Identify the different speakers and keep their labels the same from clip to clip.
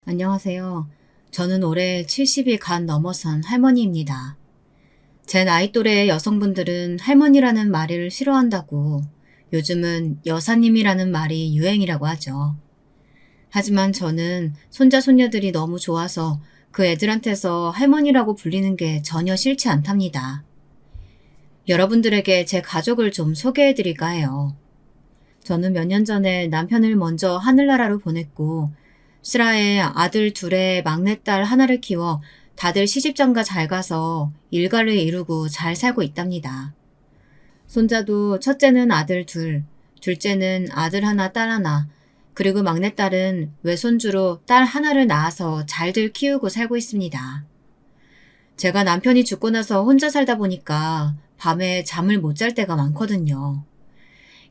Speaker 1: 안녕하세요. 저는 올해 70이 간 넘어선 할머니입니다. 제 나이 또래의 여성분들은 할머니라는 말을 싫어한다고 요즘은 여사님이라는 말이 유행이라고 하죠. 하지만 저는 손자, 손녀들이 너무 좋아서 그 애들한테서 할머니라고 불리는 게 전혀 싫지 않답니다. 여러분들에게 제 가족을 좀 소개해 드릴까 해요. 저는 몇 년 전에 남편을 먼저 하늘나라로 보냈고 슬하에 아들 둘에 막내딸 하나를 키워 다들 시집장가 잘 가서 일가를 이루고 잘 살고 있답니다. 손자도 첫째는 아들 둘, 둘째는 아들 하나 딸 하나, 그리고 막내딸은 외손주로 딸 하나를 낳아서 잘들 키우고 살고 있습니다. 제가 남편이 죽고 나서 혼자 살다 보니까 밤에 잠을 못 잘 때가 많거든요.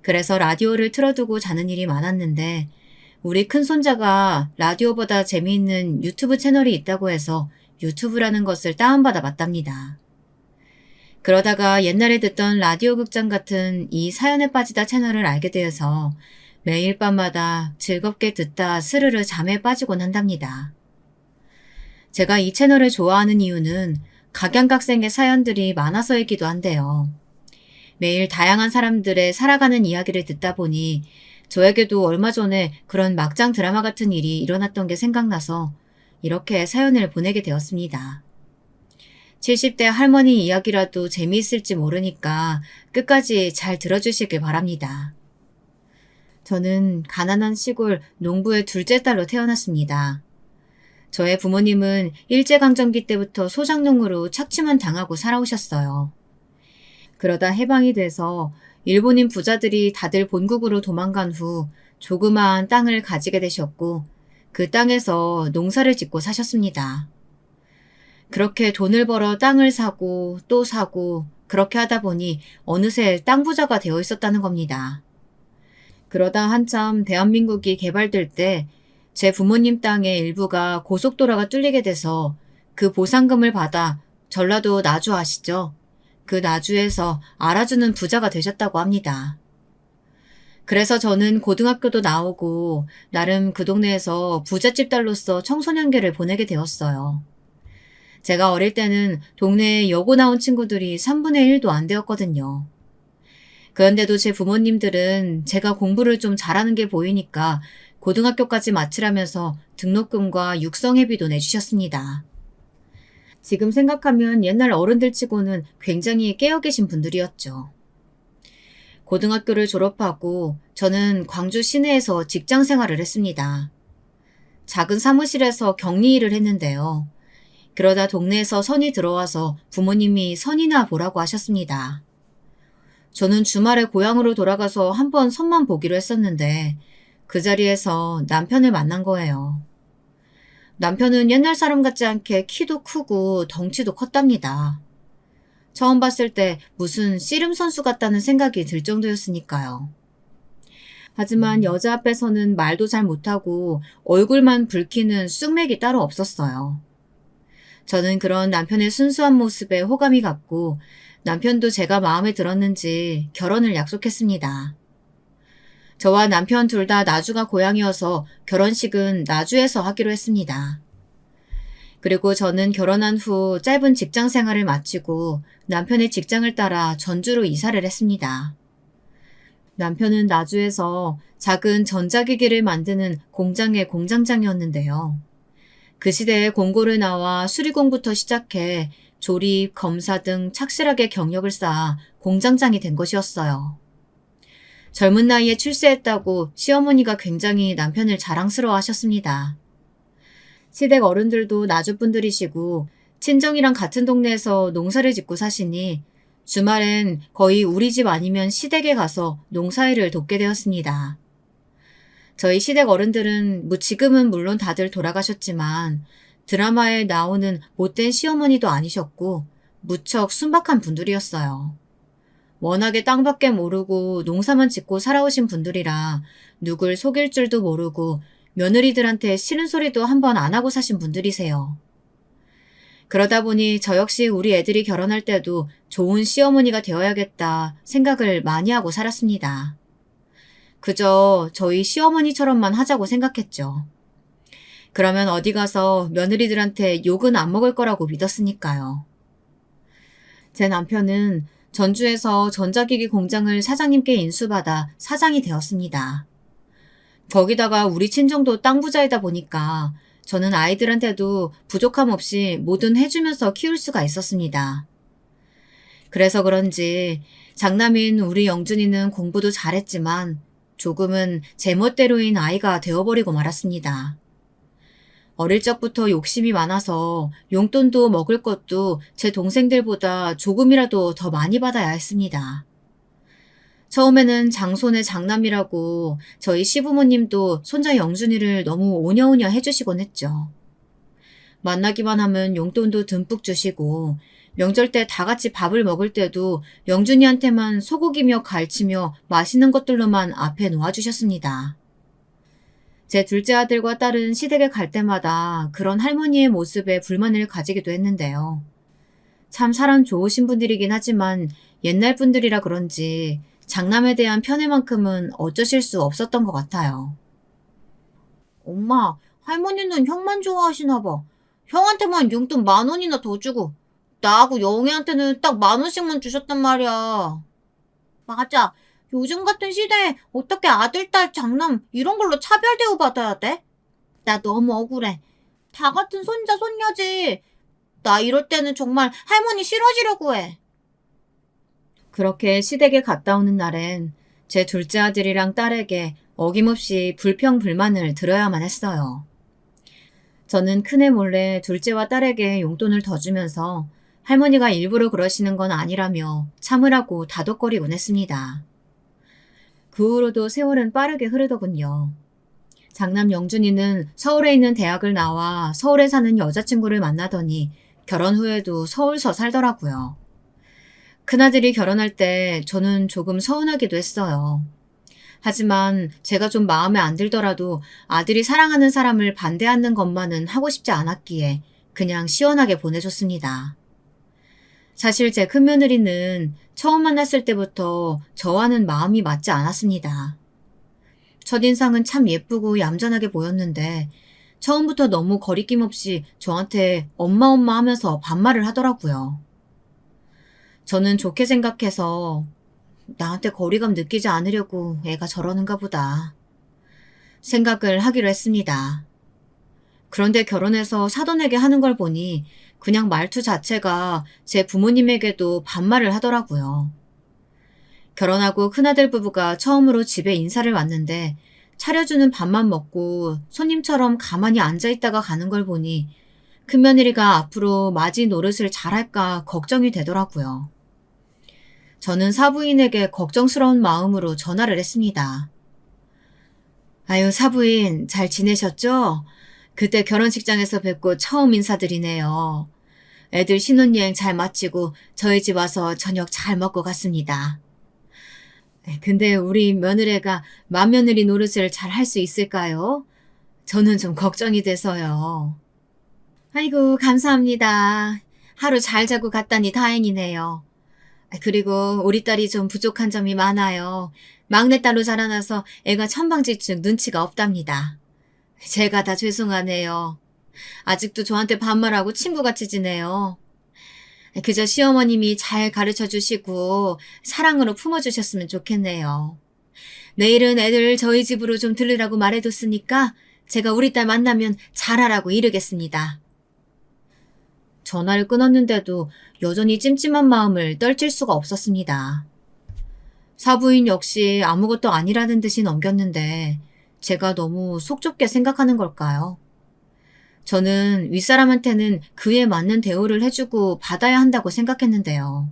Speaker 1: 그래서 라디오를 틀어두고 자는 일이 많았는데 우리 큰손자가 라디오보다 재미있는 유튜브 채널이 있다고 해서 유튜브라는 것을 다운받아 봤답니다. 그러다가 옛날에 듣던 라디오 극장 같은 이 사연에 빠지다 채널을 알게 되어서 매일 밤마다 즐겁게 듣다 스르르 잠에 빠지곤 한답니다. 제가 이 채널을 좋아하는 이유는 각양각색의 사연들이 많아서이기도 한데요. 매일 다양한 사람들의 살아가는 이야기를 듣다 보니 저에게도 얼마 전에 그런 막장 드라마 같은 일이 일어났던 게 생각나서 이렇게 사연을 보내게 되었습니다. 70대 할머니 이야기라도 재미있을지 모르니까 끝까지 잘 들어주시길 바랍니다. 저는 가난한 시골 농부의 둘째 딸로 태어났습니다. 저의 부모님은 일제강점기 때부터 소작농으로 착취만 당하고 살아오셨어요. 그러다 해방이 돼서 일본인 부자들이 다들 본국으로 도망간 후 조그마한 땅을 가지게 되셨고 그 땅에서 농사를 짓고 사셨습니다. 그렇게 돈을 벌어 땅을 사고 또 사고 그렇게 하다 보니 어느새 땅 부자가 되어 있었다는 겁니다. 그러다 한참 대한민국이 개발될 때 제 부모님 땅의 일부가 고속도로가 뚫리게 돼서 그 보상금을 받아 전라도 나주 아시죠? 그 나주에서 알아주는 부자가 되셨다고 합니다. 그래서 저는 고등학교도 나오고 나름 그 동네에서 부잣집 딸로서 청소년기를 보내게 되었어요. 제가 어릴 때는 동네에 여고 나온 친구들이 3분의 1도 안 되었거든요. 그런데도 제 부모님들은 제가 공부를 좀 잘하는 게 보이니까 고등학교까지 마치라면서 등록금과 육성회비도 내주셨습니다. 지금 생각하면 옛날 어른들 치고는 굉장히 깨어 계신 분들이었죠. 고등학교를 졸업하고 저는 광주 시내에서 직장 생활을 했습니다. 작은 사무실에서 격리 일을 했는데요. 그러다 동네에서 선이 들어와서 부모님이 선이나 보라고 하셨습니다. 저는 주말에 고향으로 돌아가서 한번 선만 보기로 했었는데 그 자리에서 남편을 만난 거예요. 남편은 옛날 사람 같지 않게 키도 크고 덩치도 컸답니다. 처음 봤을 때 무슨 씨름 선수 같다는 생각이 들 정도였으니까요. 하지만 여자 앞에서는 말도 잘 못하고 얼굴만 붉히는 쑥맥이 따로 없었어요. 저는 그런 남편의 순수한 모습에 호감이 갔고 남편도 제가 마음에 들었는지 결혼을 약속했습니다. 저와 남편 둘 다 나주가 고향이어서 결혼식은 나주에서 하기로 했습니다. 그리고 저는 결혼한 후 짧은 직장 생활을 마치고 남편의 직장을 따라 전주로 이사를 했습니다. 남편은 나주에서 작은 전자기기를 만드는 공장의 공장장이었는데요. 그 시대에 공고를 나와 수리공부터 시작해 조립, 검사 등 착실하게 경력을 쌓아 공장장이 된 것이었어요. 젊은 나이에 출세했다고 시어머니가 굉장히 남편을 자랑스러워 하셨습니다. 시댁 어른들도 나주분들이시고 친정이랑 같은 동네에서 농사를 짓고 사시니 주말엔 거의 우리 집 아니면 시댁에 가서 농사일을 돕게 되었습니다. 저희 시댁 어른들은 지금은 물론 다들 돌아가셨지만 드라마에 나오는 못된 시어머니도 아니셨고 무척 순박한 분들이었어요. 워낙에 땅밖에 모르고 농사만 짓고 살아오신 분들이라 누굴 속일 줄도 모르고 며느리들한테 싫은 소리도 한 번 안 하고 사신 분들이세요. 그러다 보니 저 역시 우리 애들이 결혼할 때도 좋은 시어머니가 되어야겠다 생각을 많이 하고 살았습니다. 그저 저희 시어머니처럼만 하자고 생각했죠. 그러면 어디 가서 며느리들한테 욕은 안 먹을 거라고 믿었으니까요. 제 남편은 전주에서 전자기기 공장을 사장님께 인수받아 사장이 되었습니다. 거기다가 우리 친정도 땅 부자이다 보니까 저는 아이들한테도 부족함 없이 뭐든 해주면서 키울 수가 있었습니다. 그래서 그런지 장남인 우리 영준이는 공부도 잘했지만 조금은 제멋대로인 아이가 되어버리고 말았습니다. 어릴 적부터 욕심이 많아서 용돈도 먹을 것도 제 동생들보다 조금이라도 더 많이 받아야 했습니다. 처음에는 장손의 장남이라고 저희 시부모님도 손자 영준이를 너무 오냐오냐 해주시곤 했죠. 만나기만 하면 용돈도 듬뿍 주시고 명절 때 다 같이 밥을 먹을 때도 영준이한테만 소고기며 갈치며 맛있는 것들로만 앞에 놓아주셨습니다. 제 둘째 아들과 딸은 시댁에 갈 때마다 그런 할머니의 모습에 불만을 가지기도 했는데요. 참 사람 좋으신 분들이긴 하지만 옛날 분들이라 그런지 장남에 대한 편애만큼은 어쩌실 수 없었던 것 같아요. 엄마, 할머니는 형만 좋아하시나 봐. 형한테만 용돈 10,000원이나 더 주고 나하고 영애한테는 딱 10,000원씩만 주셨단 말이야. 맞아. 요즘 같은 시대에 어떻게 아들, 딸, 장남 이런 걸로 차별 대우받아야 돼? 나 너무 억울해. 다 같은 손자, 손녀지. 나 이럴 때는 정말 할머니 싫어지려고 해. 그렇게 시댁에 갔다 오는 날엔 제 둘째 아들이랑 딸에게 어김없이 불평불만을 들어야만 했어요. 저는 큰애 몰래 둘째와 딸에게 용돈을 더 주면서 할머니가 일부러 그러시는 건 아니라며 참으라고 다독거리곤 했습니다. 그 후로도 세월은 빠르게 흐르더군요. 장남 영준이는 서울에 있는 대학을 나와 서울에 사는 여자친구를 만나더니 결혼 후에도 서울서 살더라고요. 큰아들이 결혼할 때 저는 조금 서운하기도 했어요. 하지만 제가 좀 마음에 안 들더라도 아들이 사랑하는 사람을 반대하는 것만은 하고 싶지 않았기에 그냥 시원하게 보내줬습니다. 사실 제 큰며느리는 처음 만났을 때부터 저와는 마음이 맞지 않았습니다. 첫인상은 참 예쁘고 얌전하게 보였는데 처음부터 너무 거리낌 없이 저한테 엄마 엄마 하면서 반말을 하더라고요. 저는 좋게 생각해서 나한테 거리감 느끼지 않으려고 애가 저러는가 보다 생각을 하기로 했습니다. 그런데 결혼해서 사돈에게 하는 걸 보니 그냥 말투 자체가 제 부모님에게도 반말을 하더라고요. 결혼하고 큰아들 부부가 처음으로 집에 인사를 왔는데 차려주는 밥만 먹고 손님처럼 가만히 앉아있다가 가는 걸 보니 큰며느리가 앞으로 맞이 노릇을 잘할까 걱정이 되더라고요. 저는 사부인에게 걱정스러운 마음으로 전화를 했습니다. 아유, 사부인 잘 지내셨죠? 그때 결혼식장에서 뵙고 처음 인사드리네요. 애들 신혼여행 잘 마치고 저희 집 와서 저녁 잘 먹고 갔습니다. 근데 우리 며느리가 맏며느리 노릇을 잘 할 수 있을까요? 저는 좀 걱정이 돼서요. 아이고, 감사합니다. 하루 잘 자고 갔다니 다행이네요. 그리고 우리 딸이 좀 부족한 점이 많아요. 막내딸로 자라나서 애가 천방지축 눈치가 없답니다. 제가 다 죄송하네요. 아직도 저한테 반말하고 친구같이 지내요. 그저 시어머님이 잘 가르쳐 주시고 사랑으로 품어주셨으면 좋겠네요. 내일은 애들 저희 집으로 좀 들르라고 말해뒀으니까 제가 우리 딸 만나면 잘하라고 이르겠습니다. 전화를 끊었는데도 여전히 찜찜한 마음을 떨칠 수가 없었습니다. 사부인 역시 아무것도 아니라는 듯이 넘겼는데 제가 너무 속 좁게 생각하는 걸까요? 저는 윗사람한테는 그에 맞는 대우를 해주고 받아야 한다고 생각했는데요.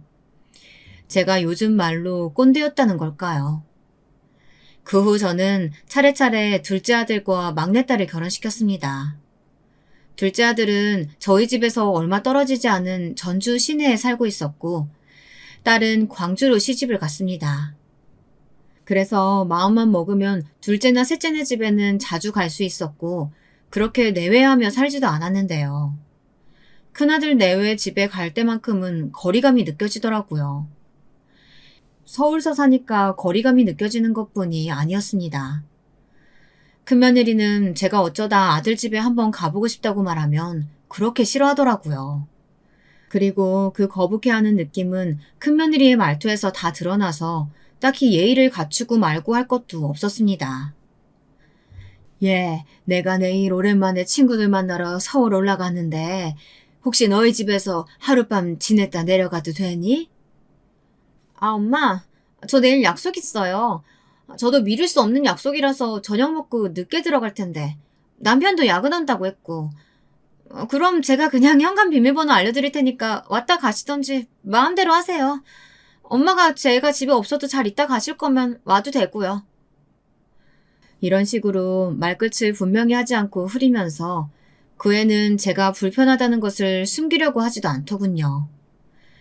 Speaker 1: 제가 요즘 말로 꼰대였다는 걸까요? 그 후 저는 차례차례 둘째 아들과 막내딸을 결혼시켰습니다. 둘째 아들은 저희 집에서 얼마 떨어지지 않은 전주 시내에 살고 있었고 딸은 광주로 시집을 갔습니다. 그래서 마음만 먹으면 둘째나 셋째네 집에는 자주 갈 수 있었고 그렇게 내외하며 살지도 않았는데요. 큰아들 내외 집에 갈 때만큼은 거리감이 느껴지더라고요. 서울서 사니까 거리감이 느껴지는 것뿐이 아니었습니다. 큰며느리는 제가 어쩌다 아들 집에 한번 가보고 싶다고 말하면 그렇게 싫어하더라고요. 그리고 그 거북해하는 느낌은 큰며느리의 말투에서 다 드러나서 딱히 예의를 갖추고 말고 할 것도 없었습니다. 예, 내가 내일 오랜만에 친구들 만나러 서울 올라가는데 혹시 너희 집에서 하룻밤 지냈다 내려가도 되니? 아, 엄마, 저 내일 약속 있어요. 저도 미룰 수 없는 약속이라서 저녁 먹고 늦게 들어갈 텐데. 남편도 야근한다고 했고. 그럼 제가 그냥 현관 비밀번호 알려드릴 테니까 왔다 가시던지 마음대로 하세요. 엄마가 제가 집에 없어도 잘 있다 가실 거면 와도 되고요. 이런 식으로 말끝을 분명히 하지 않고 흐리면서 그 애는 제가 불편하다는 것을 숨기려고 하지도 않더군요.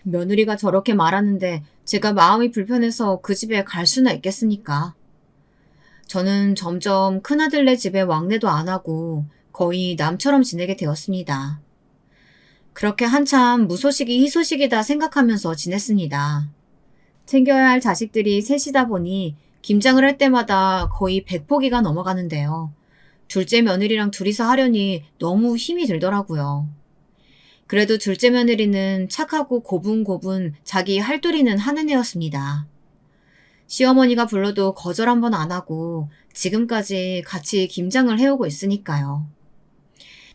Speaker 1: 며느리가 저렇게 말하는데 제가 마음이 불편해서 그 집에 갈 수나 있겠습니까? 저는 점점 큰아들네 집에 왕래도 안 하고 거의 남처럼 지내게 되었습니다. 그렇게 한참 무소식이 희소식이다 생각하면서 지냈습니다. 챙겨야 할 자식들이 셋이다 보니 김장을 할 때마다 거의 100포기가 넘어가는데요. 둘째 며느리랑 둘이서 하려니 너무 힘이 들더라고요. 그래도 둘째 며느리는 착하고 고분고분 자기 할도리는 하는 애였습니다. 시어머니가 불러도 거절 한 번 안 하고 지금까지 같이 김장을 해오고 있으니까요.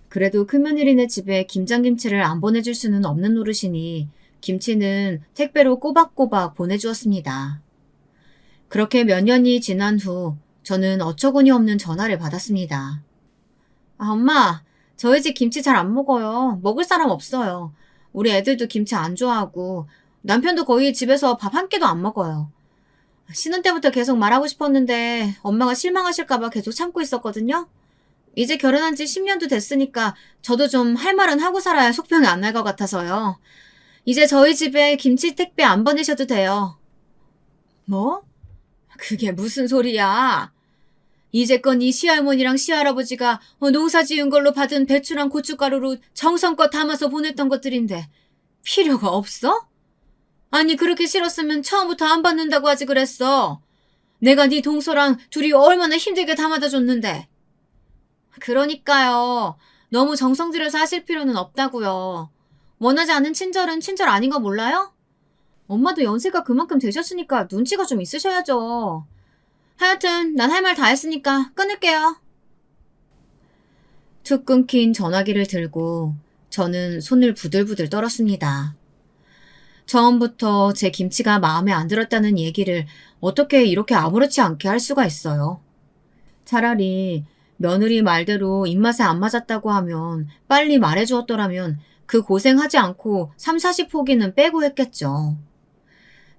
Speaker 1: 그래도 큰며느리네 집에 김장김치를 안 보내줄 수는 없는 노릇이니 김치는 택배로 꼬박꼬박 보내주었습니다. 그렇게 몇 년이 지난 후 저는 어처구니 없는 전화를 받았습니다. 아, 엄마, 저희 집 김치 잘 안 먹어요. 먹을 사람 없어요. 우리 애들도 김치 안 좋아하고 남편도 거의 집에서 밥 한 끼도 안 먹어요. 신혼 때부터 계속 말하고 싶었는데 엄마가 실망하실까봐 계속 참고 있었거든요. 이제 결혼한 지 10년도 됐으니까 저도 좀 할 말은 하고 살아야 속병이 안 날 것 같아서요. 이제 저희 집에 김치 택배 안 보내셔도 돼요. 뭐? 그게 무슨 소리야? 이제껏 이 시할머니랑 시할아버지가 농사 지은 걸로 받은 배추랑 고춧가루로 정성껏 담아서 보냈던 것들인데 필요가 없어? 아니 그렇게 싫었으면 처음부터 안 받는다고 하지 그랬어. 내가 네 동서랑 둘이 얼마나 힘들게 담아다 줬는데. 그러니까요. 너무 정성 들여서 하실 필요는 없다고요. 원하지 않은 친절은 친절 아닌 거 몰라요? 엄마도 연세가 그만큼 되셨으니까 눈치가 좀 있으셔야죠. 하여튼 난 할 말 다 했으니까 끊을게요. 툭 끊긴 전화기를 들고 저는 손을 부들부들 떨었습니다. 처음부터 제 김치가 마음에 안 들었다는 얘기를 어떻게 이렇게 아무렇지 않게 할 수가 있어요. 차라리 며느리 말대로 입맛에 안 맞았다고 하면 빨리 말해주었더라면 그 고생하지 않고 3, 40포기는 빼고 했겠죠.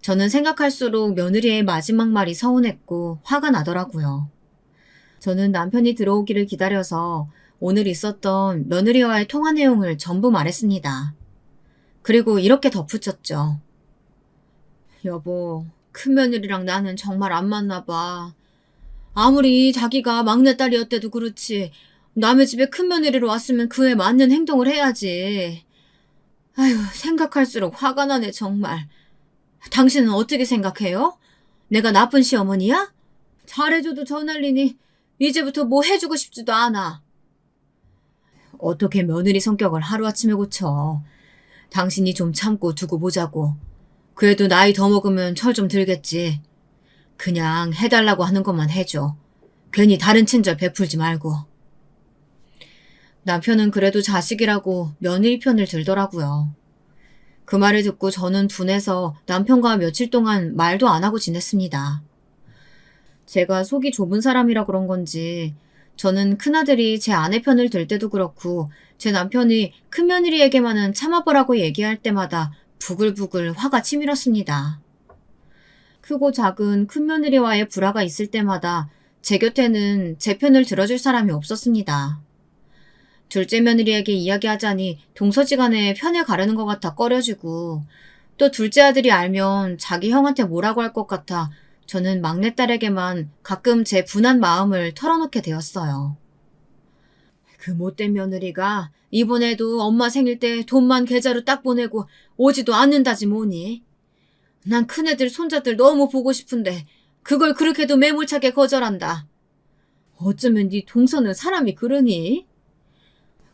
Speaker 1: 저는 생각할수록 며느리의 마지막 말이 서운했고 화가 나더라고요. 저는 남편이 들어오기를 기다려서 오늘 있었던 며느리와의 통화 내용을 전부 말했습니다. 그리고 이렇게 덧붙였죠. 여보, 큰며느리랑 나는 정말 안 맞나 봐. 아무리 자기가 막내딸이었대도 그렇지 남의 집에 큰며느리로 왔으면 그에 맞는 행동을 해야지. 아휴, 생각할수록 화가 나네 정말. 당신은 어떻게 생각해요? 내가 나쁜 시어머니야? 잘해줘도 저 난리니 이제부터 뭐 해주고 싶지도 않아. 어떻게 며느리 성격을 하루아침에 고쳐. 당신이 좀 참고 두고 보자고. 그래도 나이 더 먹으면 철 좀 들겠지. 그냥 해달라고 하는 것만 해줘. 괜히 다른 친절 베풀지 말고. 남편은 그래도 자식이라고 며느리 편을 들더라고요. 그 말을 듣고 저는 둔해서 남편과 며칠 동안 말도 안 하고 지냈습니다. 제가 속이 좁은 사람이라 그런 건지 저는 큰아들이 제 아내 편을 들 때도 그렇고 제 남편이 큰며느리에게만은 참아보라고 얘기할 때마다 부글부글 화가 치밀었습니다. 크고 작은 큰며느리와의 불화가 있을 때마다 제 곁에는 제 편을 들어줄 사람이 없었습니다. 둘째 며느리에게 이야기하자니 동서지간에 편을 가르는 것 같아 꺼려지고 또 둘째 아들이 알면 자기 형한테 뭐라고 할 것 같아 저는 막내딸에게만 가끔 제 분한 마음을 털어놓게 되었어요. 그 못된 며느리가 이번에도 엄마 생일 때 돈만 계좌로 딱 보내고 오지도 않는다지 뭐니. 난 큰애들 손자들 너무 보고 싶은데 그걸 그렇게도 매몰차게 거절한다. 어쩌면 네 동서는 사람이 그러니?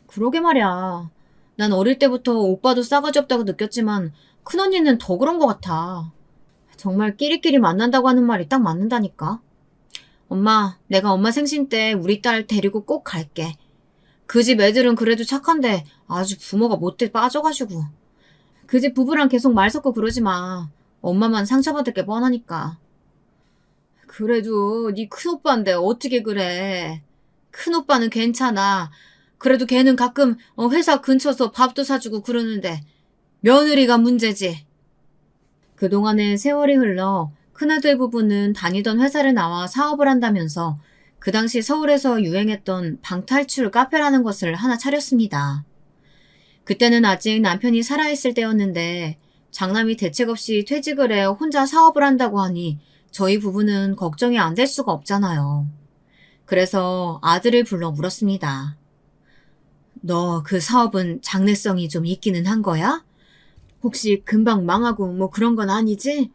Speaker 1: 그러게 말이야. 난 어릴 때부터 오빠도 싸가지 없다고 느꼈지만 큰언니는 더 그런 것 같아. 정말 끼리끼리 만난다고 하는 말이 딱 맞는다니까. 엄마, 내가 엄마 생신 때 우리 딸 데리고 꼭 갈게. 그 집 애들은 그래도 착한데 아주 부모가 못돼 빠져가지고. 그 집 부부랑 계속 말 섞고 그러지 마. 엄마만 상처받을 게 뻔하니까. 그래도 네 큰오빠인데 어떻게 그래. 큰오빠는 괜찮아. 그래도 걔는 가끔 회사 근처서 밥도 사주고 그러는데 며느리가 문제지. 그동안에 세월이 흘러 큰아들 부부는 다니던 회사를 나와 사업을 한다면서 그 당시 서울에서 유행했던 방탈출 카페라는 것을 하나 차렸습니다. 그때는 아직 남편이 살아있을 때였는데 장남이 대책 없이 퇴직을 해 혼자 사업을 한다고 하니 저희 부부는 걱정이 안 될 수가 없잖아요. 그래서 아들을 불러 물었습니다. 너 그 사업은 장래성이 좀 있기는 한 거야? 혹시 금방 망하고 뭐 그런 건 아니지?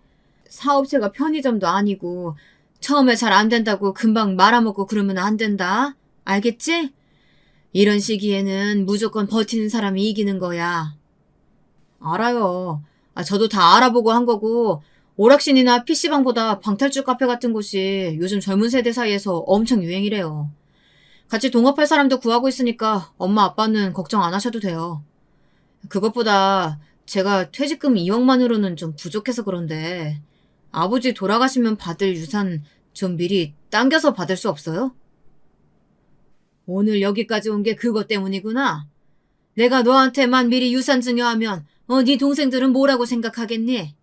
Speaker 1: 사업체가 편의점도 아니고 처음에 잘 안 된다고 금방 말아먹고 그러면 안 된다. 알겠지? 이런 시기에는 무조건 버티는 사람이 이기는 거야. 알아요. 저도 다 알아보고 한 거고 오락신이나 PC방보다 방탈출 카페 같은 곳이 요즘 젊은 세대 사이에서 엄청 유행이래요. 같이 동업할 사람도 구하고 있으니까 엄마 아빠는 걱정 안 하셔도 돼요. 그것보다 제가 퇴직금 2억만으로는 좀 부족해서 그런데 아버지 돌아가시면 받을 유산 좀 미리 당겨서 받을 수 없어요? 오늘 여기까지 온 게 그것 때문이구나. 내가 너한테만 미리 유산 증여하면 네 동생들은 뭐라고 생각하겠니?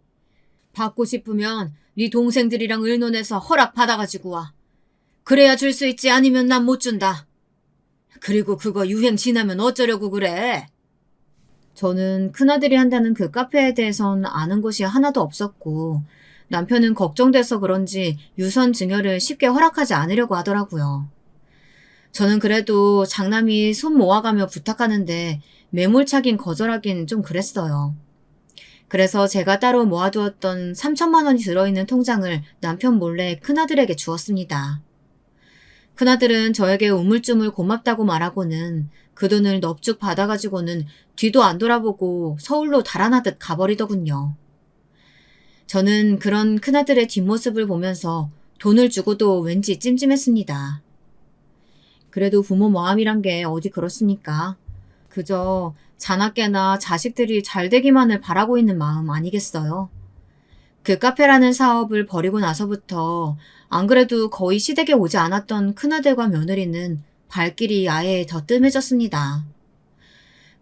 Speaker 1: 받고 싶으면 네 동생들이랑 의논해서 허락 받아가지고 와. 그래야 줄 수 있지 아니면 난 못 준다. 그리고 그거 유행 지나면 어쩌려고 그래? 저는 큰아들이 한다는 그 카페에 대해선 아는 것이 하나도 없었고 남편은 걱정돼서 그런지 유선 증여를 쉽게 허락하지 않으려고 하더라고요. 저는 그래도 장남이 손 모아가며 부탁하는데 매몰차긴 거절하긴 좀 그랬어요. 그래서 제가 따로 모아두었던 3천만 원이 들어있는 통장을 남편 몰래 큰아들에게 주었습니다. 큰아들은 저에게 우물쭈물 고맙다고 말하고는 그 돈을 넙죽 받아가지고는 뒤도 안 돌아보고 서울로 달아나듯 가버리더군요. 저는 그런 큰아들의 뒷모습을 보면서 돈을 주고도 왠지 찜찜했습니다. 그래도 부모 마음이란 게 어디 그렇습니까? 그저 자나깨나 자식들이 잘 되기만을 바라고 있는 마음 아니겠어요? 그 카페라는 사업을 벌이고 나서부터 안 그래도 거의 시댁에 오지 않았던 큰아들과 며느리는 발길이 아예 더 뜸해졌습니다.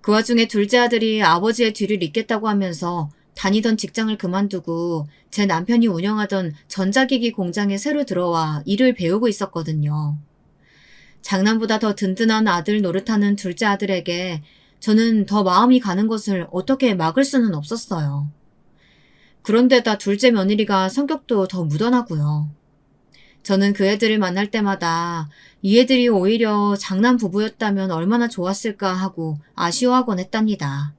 Speaker 1: 그 와중에 둘째 아들이 아버지의 뒤를 잇겠다고 하면서 다니던 직장을 그만두고 제 남편이 운영하던 전자기기 공장에 새로 들어와 일을 배우고 있었거든요. 장남보다 더 든든한 아들 노릇하는 둘째 아들에게 저는 더 마음이 가는 것을 어떻게 막을 수는 없었어요. 그런데다 둘째 며느리가 성격도 더 묻어나고요. 저는 그 애들을 만날 때마다 이 애들이 오히려 장남 부부였다면 얼마나 좋았을까 하고 아쉬워하곤 했답니다.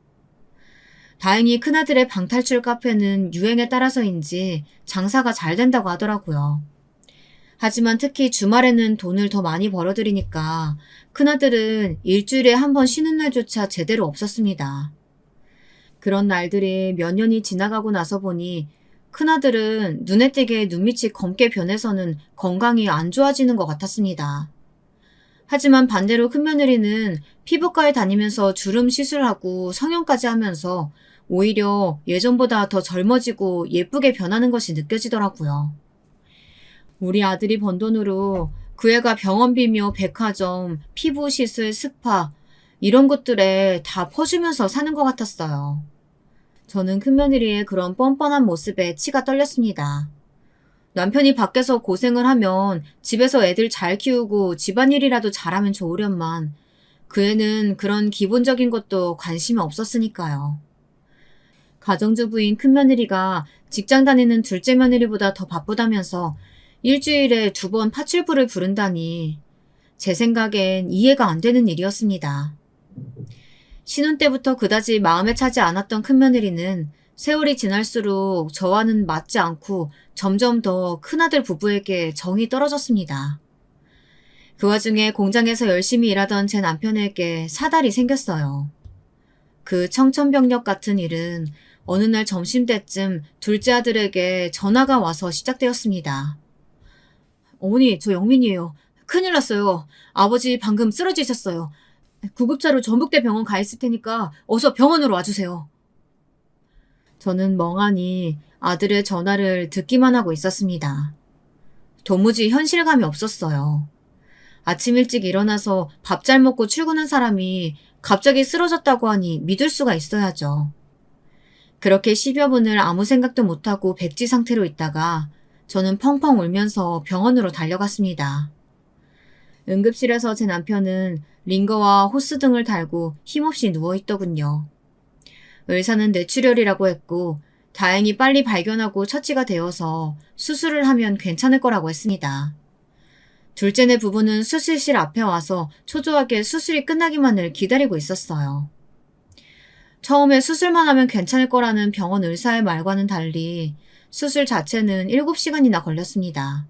Speaker 1: 다행히 큰아들의 방탈출 카페는 유행에 따라서인지 장사가 잘 된다고 하더라고요. 하지만 특히 주말에는 돈을 더 많이 벌어들이니까 큰아들은 일주일에 한 번 쉬는 날조차 제대로 없었습니다. 그런 날들이 몇 년이 지나가고 나서 보니 큰아들은 눈에 띄게 눈밑이 검게 변해서는 건강이 안 좋아지는 것 같았습니다. 하지만 반대로 큰며느리는 피부과에 다니면서 주름 시술하고 성형까지 하면서 오히려 예전보다 더 젊어지고 예쁘게 변하는 것이 느껴지더라고요. 우리 아들이 번 돈으로 그 애가 병원비며 백화점, 피부 시술, 스파 이런 것들에 다 퍼주면서 사는 것 같았어요. 저는 큰며느리의 그런 뻔뻔한 모습에 치가 떨렸습니다. 남편이 밖에서 고생을 하면 집에서 애들 잘 키우고 집안일이라도 잘하면 좋으련만 그 애는 그런 기본적인 것도 관심이 없었으니까요. 가정주부인 큰며느리가 직장 다니는 둘째 며느리보다 더 바쁘다면서 일주일에 2번 파출부를 부른다니 제 생각엔 이해가 안 되는 일이었습니다. 신혼 때부터 그다지 마음에 차지 않았던 큰며느리는 세월이 지날수록 저와는 맞지 않고 점점 더 큰아들 부부에게 정이 떨어졌습니다. 그 와중에 공장에서 열심히 일하던 제 남편에게 사달이 생겼어요. 그 청천벽력 같은 일은 어느 날 점심때쯤 둘째 아들에게 전화가 와서 시작되었습니다. 어머니, 저 영민이에요. 큰일 났어요. 아버지 방금 쓰러지셨어요. 구급차로 전북대 병원 가 있을 테니까 어서 병원으로 와주세요. 저는 멍하니 아들의 전화를 듣기만 하고 있었습니다. 도무지 현실감이 없었어요. 아침 일찍 일어나서 밥 잘 먹고 출근한 사람이 갑자기 쓰러졌다고 하니 믿을 수가 있어야죠. 그렇게 10여 분을 아무 생각도 못하고 백지 상태로 있다가 저는 펑펑 울면서 병원으로 달려갔습니다. 응급실에서 제 남편은 링거와 호스 등을 달고 힘없이 누워있더군요. 의사는 뇌출혈이라고 했고 다행히 빨리 발견하고 처치가 되어서 수술을 하면 괜찮을 거라고 했습니다. 둘째네 부부는 수술실 앞에 와서 초조하게 수술이 끝나기만을 기다리고 있었어요. 처음에 수술만 하면 괜찮을 거라는 병원 의사의 말과는 달리 수술 자체는 7시간이나 걸렸습니다.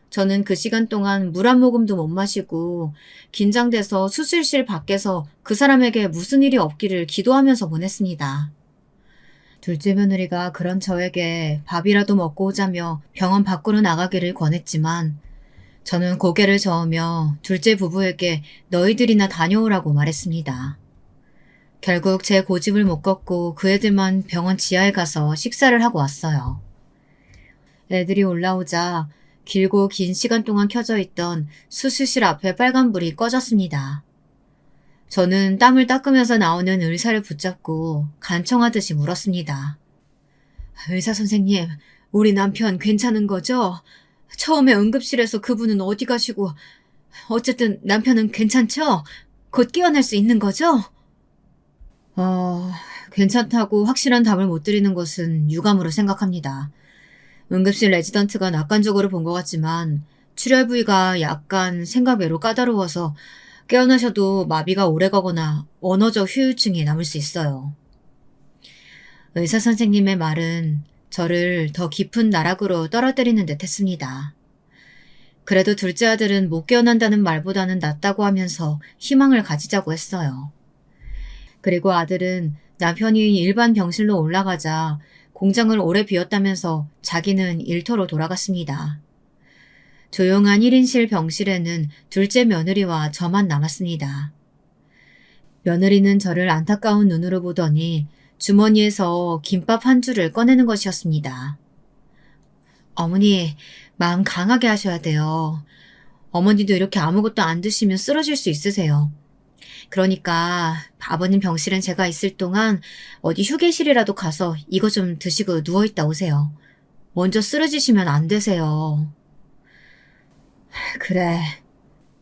Speaker 1: 저는 그 시간 동안 물 한 모금도 못 마시고 긴장돼서 수술실 밖에서 그 사람에게 무슨 일이 없기를 기도하면서 보냈습니다. 둘째 며느리가 그런 저에게 밥이라도 먹고 오자며 병원 밖으로 나가기를 권했지만 저는 고개를 저으며 둘째 부부에게 너희들이나 다녀오라고 말했습니다. 결국 제 고집을 못 꺾고 그 애들만 병원 지하에 가서 식사를 하고 왔어요. 애들이 올라오자 길고 긴 시간 동안 켜져 있던 수술실 앞에 빨간불이 꺼졌습니다. 저는 땀을 닦으면서 나오는 의사를 붙잡고 간청하듯이 물었습니다. 의사 선생님, 우리 남편 괜찮은 거죠? 처음에 응급실에서 그분은 어디 가시고 어쨌든 남편은 괜찮죠? 곧 깨어날 수 있는 거죠? 괜찮다고 확실한 답을 못 드리는 것은 유감으로 생각합니다. 응급실 레지던트가 낙관적으로 본 것 같지만 출혈 부위가 약간 생각 외로 까다로워서 깨어나셔도 마비가 오래가거나 언어적 후유증이 남을 수 있어요. 의사 선생님의 말은 저를 더 깊은 나락으로 떨어뜨리는 듯 했습니다. 그래도 둘째 아들은 못 깨어난다는 말보다는 낫다고 하면서 희망을 가지자고 했어요. 그리고 아들은 남편이 일반 병실로 올라가자 공장을 오래 비웠다면서 자기는 일터로 돌아갔습니다. 조용한 1인실 병실에는 둘째 며느리와 저만 남았습니다. 며느리는 저를 안타까운 눈으로 보더니 주머니에서 김밥 한 줄을 꺼내는 것이었습니다. 어머니, 마음 강하게 하셔야 돼요. 어머니도 이렇게 아무것도 안 드시면 쓰러질 수 있으세요. 그러니까 아버님 병실엔 제가 있을 동안 어디 휴게실이라도 가서 이거 좀 드시고 누워있다 오세요. 먼저 쓰러지시면 안 되세요. 그래,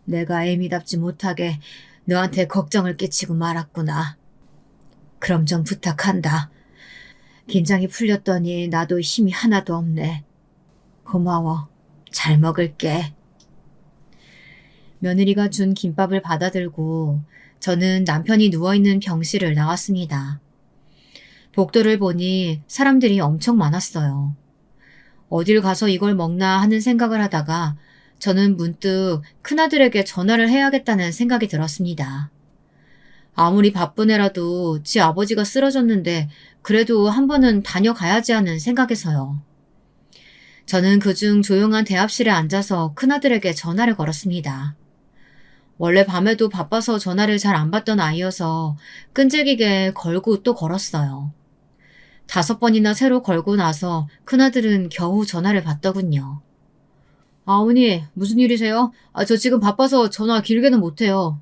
Speaker 1: 내가 애미답지 못하게 너한테 걱정을 끼치고 말았구나. 그럼 좀 부탁한다. 긴장이 풀렸더니 나도 힘이 하나도 없네. 고마워. 잘 먹을게. 며느리가 준 김밥을 받아들고 저는 남편이 누워있는 병실을 나왔습니다. 복도를 보니 사람들이 엄청 많았어요. 어딜 가서 이걸 먹나 하는 생각을 하다가 저는 문득 큰아들에게 전화를 해야겠다는 생각이 들었습니다. 아무리 바쁜 애라도 지 아버지가 쓰러졌는데 그래도 한 번은 다녀가야지 하는 생각에서요. 저는 그중 조용한 대합실에 앉아서 큰아들에게 전화를 걸었습니다. 원래 밤에도 바빠서 전화를 잘 안 받던 아이여서 끈질기게 걸고 또 걸었어요. 5번이나 새로 걸고 나서 큰아들은 겨우 전화를 받더군요. 어머니, 무슨 일이세요? 저 지금 바빠서 전화 길게는 못해요.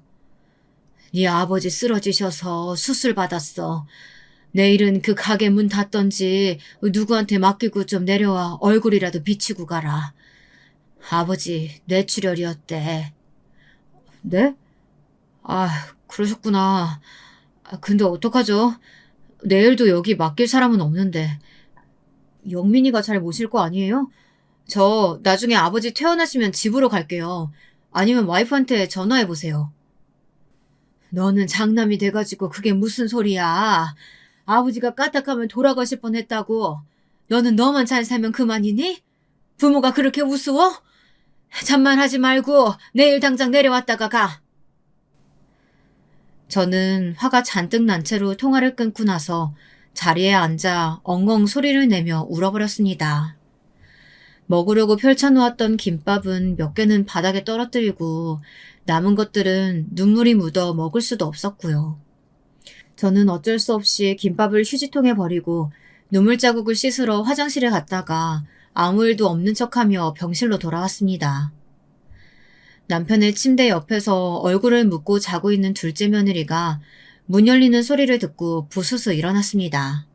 Speaker 1: 네 아버지 쓰러지셔서 수술 받았어. 내일은 그 가게 문 닫던지 누구한테 맡기고 좀 내려와 얼굴이라도 비치고 가라. 아버지 뇌출혈이었대. 네? 그러셨구나. 근데 어떡하죠? 내일도 여기 맡길 사람은 없는데. 영민이가 잘 모실 거 아니에요? 저 나중에 아버지 퇴원하시면 집으로 갈게요. 아니면 와이프한테 전화해보세요. 너는 장남이 돼가지고 그게 무슨 소리야. 아버지가 까딱하면 돌아가실 뻔했다고. 너는 너만 잘 살면 그만이니? 부모가 그렇게 우스워? 잠만 하지 말고 내일 당장 내려왔다가 가. 저는 화가 잔뜩 난 채로 통화를 끊고 나서 자리에 앉아 엉엉 소리를 내며 울어버렸습니다. 먹으려고 펼쳐놓았던 김밥은 몇 개는 바닥에 떨어뜨리고 남은 것들은 눈물이 묻어 먹을 수도 없었고요. 저는 어쩔 수 없이 김밥을 휴지통에 버리고 눈물 자국을 씻으러 화장실에 갔다가 아무 일도 없는 척하며 병실로 돌아왔습니다. 남편의 침대 옆에서 얼굴을 묶고 자고 있는 둘째 며느리가 문 열리는 소리를 듣고 부스스 일어났습니다.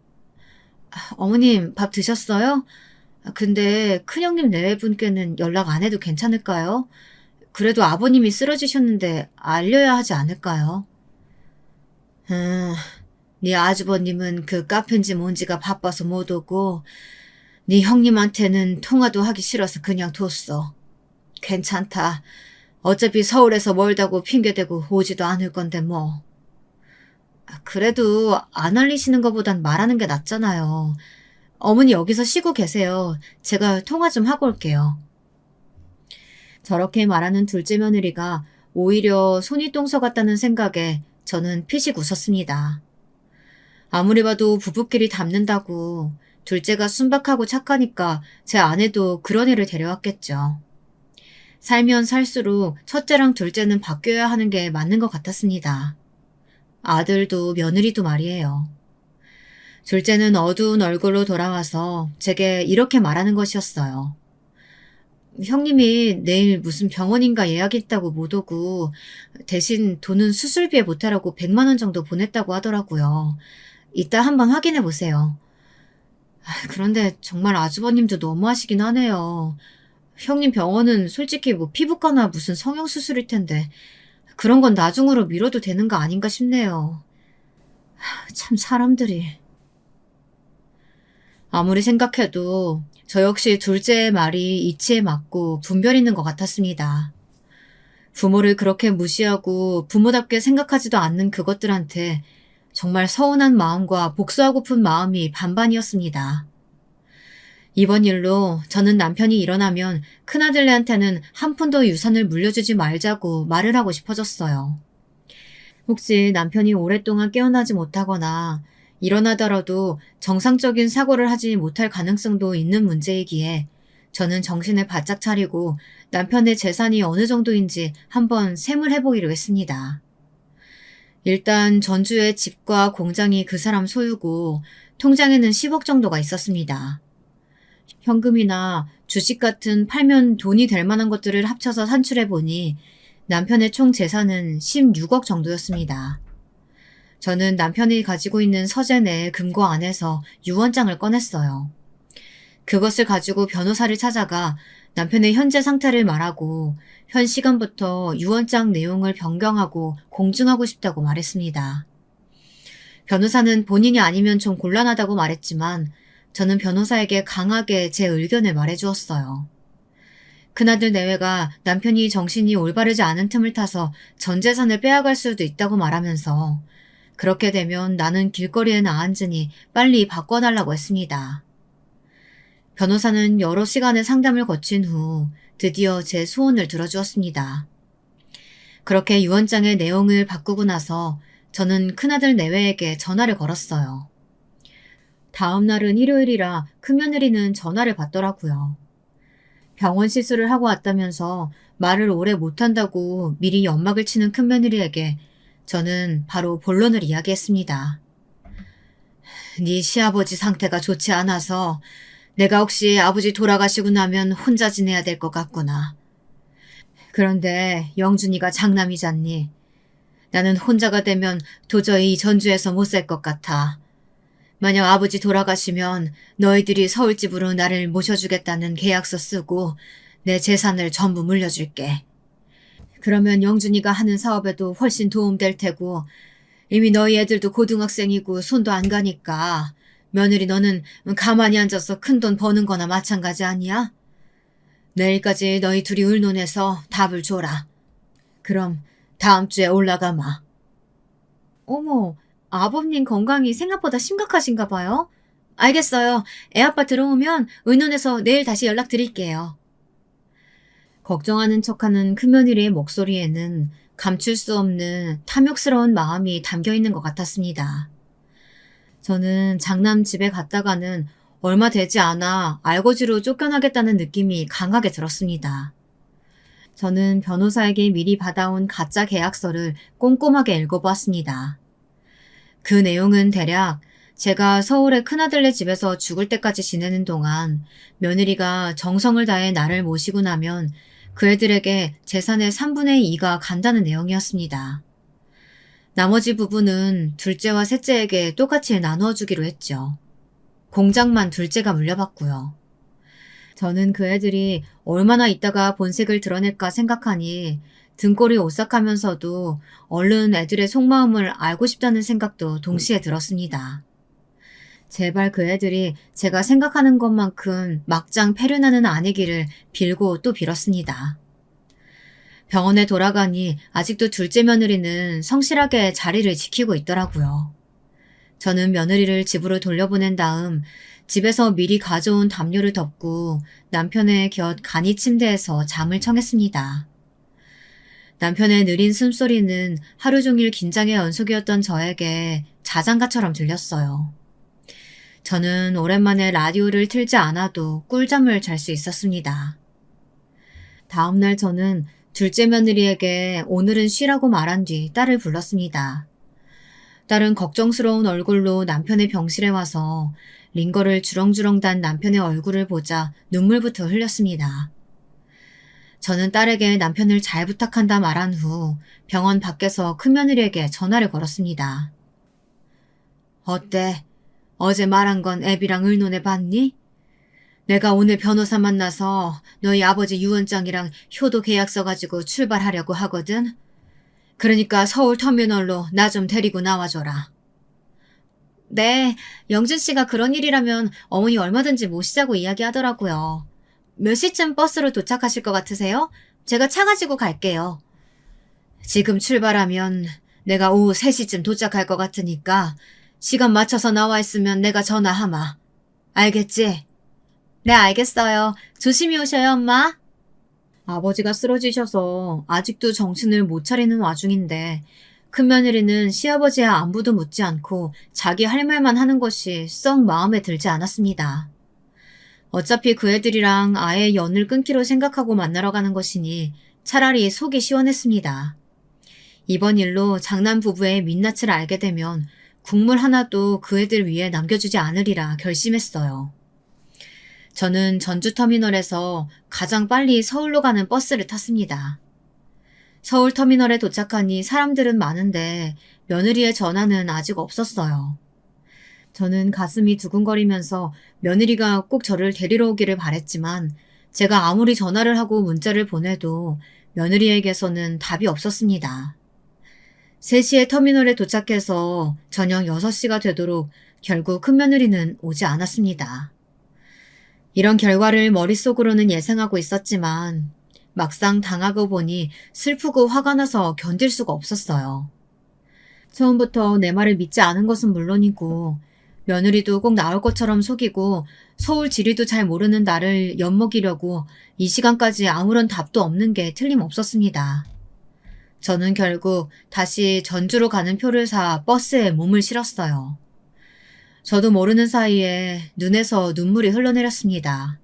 Speaker 1: 어머님, 밥 드셨어요? 근데 큰형님 내외분께는 연락 안 해도 괜찮을까요? 그래도 아버님이 쓰러지셨는데 알려야 하지 않을까요? 네 아주버님은 그 카페인지 뭔지가 바빠서 못 오고 네 형님한테는 통화도 하기 싫어서 그냥 뒀어. 괜찮다. 어차피 서울에서 멀다고 핑계대고 오지도 않을 건데 뭐. 그래도 안 알리시는 것보단 말하는 게 낫잖아요. 어머니 여기서 쉬고 계세요. 제가 통화 좀 하고 올게요. 저렇게 말하는 둘째 며느리가 오히려 손이 똥서 같다는 생각에 저는 피식 웃었습니다. 아무리 봐도 부부끼리 닮는다고 둘째가 순박하고 착하니까 제 아내도 그런 애를 데려왔겠죠. 살면 살수록 첫째랑 둘째는 바뀌어야 하는 게 맞는 것 같았습니다. 아들도 며느리도 말이에요. 둘째는 어두운 얼굴로 돌아와서 제게 이렇게 말하는 것이었어요. 형님이 내일 무슨 병원인가 예약이 있다고 못 오고 대신 돈은 수술비에 보태라고 100만 원 정도 보냈다고 하더라고요. 이따 한번 확인해 보세요. 그런데 정말 아주버님도 너무하시긴 하네요. 형님 병원은 솔직히 뭐 피부과나 무슨 성형수술일 텐데 그런 건 나중으로 미뤄도 되는 거 아닌가 싶네요. 참 사람들이. 아무리 생각해도 저 역시 둘째의 말이 이치에 맞고 분별 있는 것 같았습니다. 부모를 그렇게 무시하고 부모답게 생각하지도 않는 그것들한테 정말 서운한 마음과 복수하고픈 마음이 반반이었습니다. 이번 일로 저는 남편이 일어나면 큰아들네한테는 한 푼도 유산을 물려주지 말자고 말을 하고 싶어졌어요. 혹시 남편이 오랫동안 깨어나지 못하거나 일어나더라도 정상적인 사고를 하지 못할 가능성도 있는 문제이기에 저는 정신을 바짝 차리고 남편의 재산이 어느 정도인지 한번 세물해보기로 했습니다. 일단 전주의 집과 공장이 그 사람 소유고 통장에는 10억 정도가 있었습니다. 현금이나 주식 같은 팔면 돈이 될 만한 것들을 합쳐서 산출해보니 남편의 총 재산은 16억 정도였습니다. 저는 남편이 가지고 있는 서재 내 금고 안에서 유언장을 꺼냈어요. 그것을 가지고 변호사를 찾아가 남편의 현재 상태를 말하고 현 시간부터 유언장 내용을 변경하고 공증하고 싶다고 말했습니다. 변호사는 본인이 아니면 좀 곤란하다고 말했지만 저는 변호사에게 강하게 제 의견을 말해주었어요. 큰아들 내외가 남편이 정신이 올바르지 않은 틈을 타서 전 재산을 빼앗갈 수도 있다고 말하면서 그렇게 되면 나는 길거리에 나앉으니 빨리 바꿔달라고 했습니다. 변호사는 여러 시간의 상담을 거친 후 드디어 제 소원을 들어주었습니다. 그렇게 유언장의 내용을 바꾸고 나서 저는 큰아들 내외에게 전화를 걸었어요. 다음 날은 일요일이라 큰며느리는 전화를 받더라고요. 병원 시술을 하고 왔다면서 말을 오래 못한다고 미리 연막을 치는 큰며느리에게 저는 바로 본론을 이야기했습니다. 네 시아버지 상태가 좋지 않아서 내가 혹시 아버지 돌아가시고 나면 혼자 지내야 될 것 같구나. 그런데 영준이가 장남이잖니. 나는 혼자가 되면 도저히 전주에서 못 살 것 같아. 만약 아버지 돌아가시면 너희들이 서울집으로 나를 모셔주겠다는 계약서 쓰고 내 재산을 전부 물려줄게. 그러면 영준이가 하는 사업에도 훨씬 도움될 테고 이미 너희 애들도 고등학생이고 손도 안 가니까 며느리 너는 가만히 앉아서 큰돈 버는 거나 마찬가지 아니야? 내일까지 너희 둘이 의논해서 답을 줘라. 그럼 다음 주에 올라가마. 어머, 아버님 건강이 생각보다 심각하신가 봐요. 알겠어요. 애아빠 들어오면 의논해서 내일 다시 연락드릴게요. 걱정하는 척하는 큰며느리의 목소리에는 감출 수 없는 탐욕스러운 마음이 담겨 있는 것 같았습니다. 저는 장남 집에 갔다가는 얼마 되지 않아 알거지로 쫓겨나겠다는 느낌이 강하게 들었습니다. 저는 변호사에게 미리 받아온 가짜 계약서를 꼼꼼하게 읽어보았습니다. 그 내용은 대략 제가 서울의 큰아들네 집에서 죽을 때까지 지내는 동안 며느리가 정성을 다해 나를 모시고 나면 그 애들에게 재산의 3분의 2가 간다는 내용이었습니다. 나머지 부분은 둘째와 셋째에게 똑같이 나누어 주기로 했죠. 공장만 둘째가 물려받고요. 저는 그 애들이 얼마나 있다가 본색을 드러낼까 생각하니 등골이 오싹하면서도 얼른 애들의 속마음을 알고 싶다는 생각도 동시에 들었습니다. 제발 그 애들이 제가 생각하는 것만큼 막장 패륜하는 아니기를 빌고 또 빌었습니다. 병원에 돌아가니 아직도 둘째 며느리는 성실하게 자리를 지키고 있더라고요. 저는 며느리를 집으로 돌려보낸 다음 집에서 미리 가져온 담요를 덮고 남편의 곁 간이 침대에서 잠을 청했습니다. 남편의 느린 숨소리는 하루 종일 긴장의 연속이었던 저에게 자장가처럼 들렸어요. 저는 오랜만에 라디오를 틀지 않아도 꿀잠을 잘 수 있었습니다. 다음날 저는 둘째 며느리에게 오늘은 쉬라고 말한 뒤 딸을 불렀습니다. 딸은 걱정스러운 얼굴로 남편의 병실에 와서 링거를 주렁주렁 단 남편의 얼굴을 보자 눈물부터 흘렸습니다. 저는 딸에게 남편을 잘 부탁한다 말한 후 병원 밖에서 큰며느리에게 전화를 걸었습니다. 어때? 어제 말한 건 애비랑 의논해 봤니? 내가 오늘 변호사 만나서 너희 아버지 유언장이랑 효도 계약서 가지고 출발하려고 하거든. 그러니까 서울 터미널로 나 좀 데리고 나와줘라. 네, 영준 씨가 그런 일이라면 어머니 얼마든지 모시자고 이야기하더라고요. 몇 시쯤 버스로 도착하실 것 같으세요? 제가 차 가지고 갈게요. 지금 출발하면 내가 오후 3시쯤 도착할 것 같으니까 시간 맞춰서 나와 있으면 내가 전화하마. 알겠지? 네, 알겠어요. 조심히 오셔요, 엄마. 아버지가 쓰러지셔서 아직도 정신을 못 차리는 와중인데 큰며느리는 시아버지의 안부도 묻지 않고 자기 할 말만 하는 것이 썩 마음에 들지 않았습니다. 어차피 그 애들이랑 아예 연을 끊기로 생각하고 만나러 가는 것이니 차라리 속이 시원했습니다. 이번 일로 장남 부부의 민낯을 알게 되면 국물 하나도 그 애들 위에 남겨주지 않으리라 결심했어요. 저는 전주터미널에서 가장 빨리 서울로 가는 버스를 탔습니다. 서울터미널에 도착하니 사람들은 많은데 며느리의 전화는 아직 없었어요. 저는 가슴이 두근거리면서 며느리가 꼭 저를 데리러 오기를 바랬지만 제가 아무리 전화를 하고 문자를 보내도 며느리에게서는 답이 없었습니다. 3시에 터미널에 도착해서 저녁 6시가 되도록 결국 큰며느리는 오지 않았습니다. 이런 결과를 머릿속으로는 예상하고 있었지만 막상 당하고 보니 슬프고 화가 나서 견딜 수가 없었어요. 처음부터 내 말을 믿지 않은 것은 물론이고 며느리도 꼭 나올 것처럼 속이고 서울 지리도 잘 모르는 나를 엿먹이려고 이 시간까지 아무런 답도 없는 게 틀림없었습니다. 저는 결국 다시 전주로 가는 표를 사 버스에 몸을 실었어요. 저도 모르는 사이에 눈에서 눈물이 흘러내렸습니다.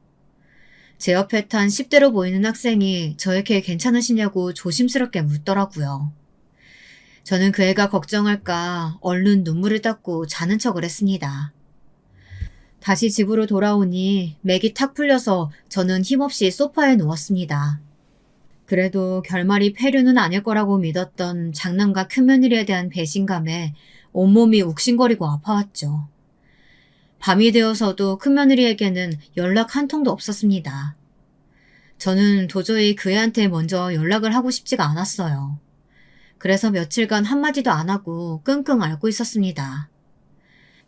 Speaker 1: 제 옆에 탄 10대로 보이는 학생이 저에게 괜찮으시냐고 조심스럽게 묻더라고요. 저는 그 애가 걱정할까 얼른 눈물을 닦고 자는 척을 했습니다. 다시 집으로 돌아오니 맥이 탁 풀려서 저는 힘없이 소파에 누웠습니다. 그래도 결말이 폐륜은 아닐 거라고 믿었던 장남과 큰며느리에 대한 배신감에 온몸이 욱신거리고 아파왔죠. 밤이 되어서도 큰며느리에게는 연락 한 통도 없었습니다. 저는 도저히 그 애한테 먼저 연락을 하고 싶지가 않았어요. 그래서 며칠간 한마디도 안 하고 끙끙 앓고 있었습니다.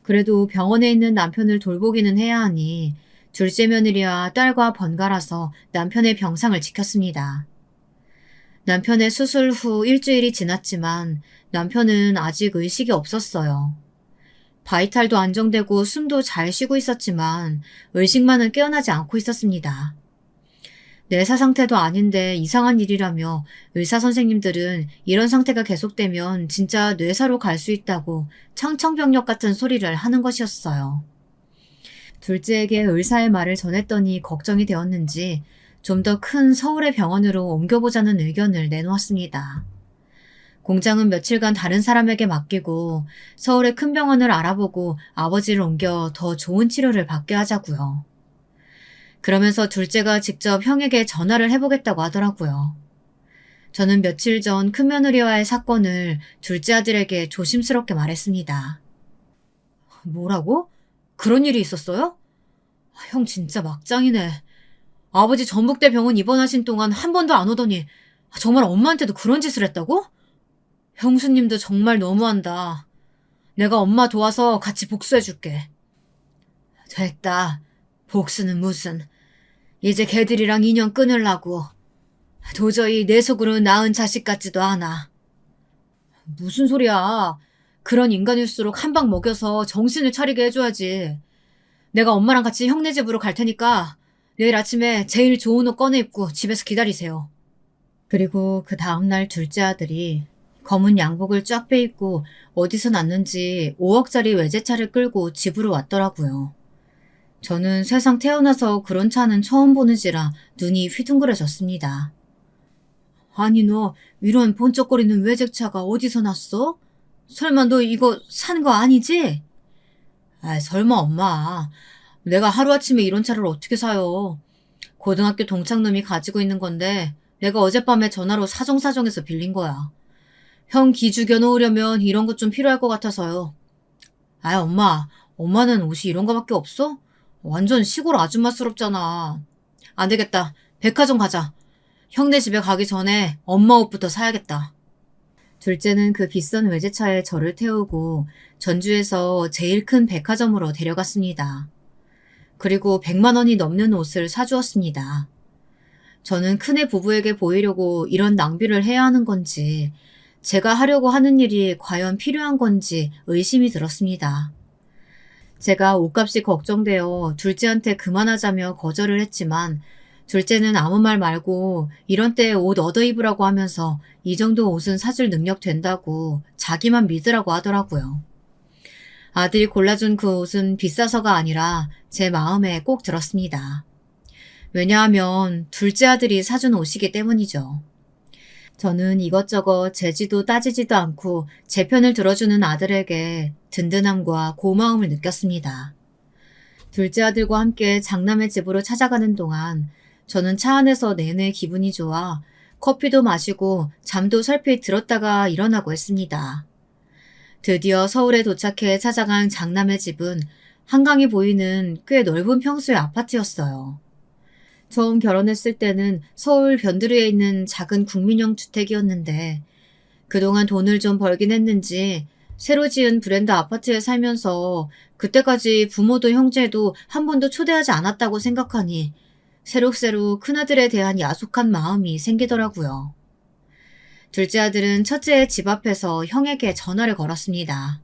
Speaker 1: 그래도 병원에 있는 남편을 돌보기는 해야 하니 둘째 며느리와 딸과 번갈아서 남편의 병상을 지켰습니다. 남편의 수술 후 일주일이 지났지만 남편은 아직 의식이 없었어요. 바이탈도 안정되고 숨도 잘 쉬고 있었지만 의식만은 깨어나지 않고 있었습니다. 뇌사 상태도 아닌데 이상한 일이라며 의사 선생님들은 이런 상태가 계속되면 진짜 뇌사로 갈 수 있다고 청천벽력 같은 소리를 하는 것이었어요. 둘째에게 의사의 말을 전했더니 걱정이 되었는지 좀 더 큰 서울의 병원으로 옮겨보자는 의견을 내놓았습니다. 공장은 며칠간 다른 사람에게 맡기고 서울의 큰 병원을 알아보고 아버지를 옮겨 더 좋은 치료를 받게 하자고요. 그러면서 둘째가 직접 형에게 전화를 해보겠다고 하더라고요. 저는 며칠 전 큰며느리와의 사건을 둘째 아들에게 조심스럽게 말했습니다. 뭐라고? 그런 일이 있었어요? 형 진짜 막장이네. 아버지 전북대 병원 입원하신 동안 한 번도 안 오더니 정말 엄마한테도 그런 짓을 했다고? 형수님도 정말 너무한다. 내가 엄마 도와서 같이 복수해줄게. 됐다. 복수는 무슨. 이제 걔들이랑 인연 끊으려고. 도저히 내 속으로 낳은 자식 같지도 않아. 무슨 소리야. 그런 인간일수록 한 방 먹여서 정신을 차리게 해줘야지. 내가 엄마랑 같이 형네 집으로 갈 테니까 내일 아침에 제일 좋은 옷 꺼내 입고 집에서 기다리세요. 그리고 그 다음날 둘째 아들이 검은 양복을 쫙 빼입고 어디서 났는지 5억짜리 외제차를 끌고 집으로 왔더라고요. 저는 세상 태어나서 그런 차는 처음 보는지라 눈이 휘둥그레졌습니다. 아니 너 이런 번쩍거리는 외제차가 어디서 났어? 설마 너 이거 산 거 아니지? 아 설마 엄마. 내가 하루아침에 이런 차를 어떻게 사요. 고등학교 동창놈이 가지고 있는 건데 내가 어젯밤에 전화로 사정사정해서 빌린 거야. 형 기 죽여놓으려면 이런 것 좀 필요할 것 같아서요. 아 엄마. 엄마는 옷이 이런 거밖에 없어? 완전 시골 아줌마스럽잖아. 안 되겠다. 백화점 가자. 형네 집에 가기 전에 엄마 옷부터 사야겠다. 둘째는 그 비싼 외제차에 저를 태우고 전주에서 제일 큰 백화점으로 데려갔습니다. 그리고 100만 원이 넘는 옷을 사주었습니다. 저는 큰애 부부에게 보이려고 이런 낭비를 해야 하는 건지 제가 하려고 하는 일이 과연 필요한 건지 의심이 들었습니다. 제가 옷값이 걱정되어 둘째한테 그만하자며 거절을 했지만 둘째는 아무 말 말고 이런 때에 옷 얻어 입으라고 하면서 이 정도 옷은 사줄 능력 된다고 자기만 믿으라고 하더라고요. 아들이 골라준 그 옷은 비싸서가 아니라 제 마음에 꼭 들었습니다. 왜냐하면 둘째 아들이 사준 옷이기 때문이죠. 저는 이것저것 재지도 따지지도 않고 제 편을 들어주는 아들에게 든든함과 고마움을 느꼈습니다. 둘째 아들과 함께 장남의 집으로 찾아가는 동안 저는 차 안에서 내내 기분이 좋아 커피도 마시고 잠도 설핏 들었다가 일어나고 했습니다. 드디어 서울에 도착해 찾아간 장남의 집은 한강이 보이는 꽤 넓은 평수의 아파트였어요. 처음 결혼했을 때는 서울 변두리에 있는 작은 국민형 주택이었는데 그동안 돈을 좀 벌긴 했는지 새로 지은 브랜드 아파트에 살면서 그때까지 부모도 형제도 한 번도 초대하지 않았다고 생각하니 새록새록 큰아들에 대한 야속한 마음이 생기더라고요. 둘째 아들은 첫째의 집 앞에서 형에게 전화를 걸었습니다.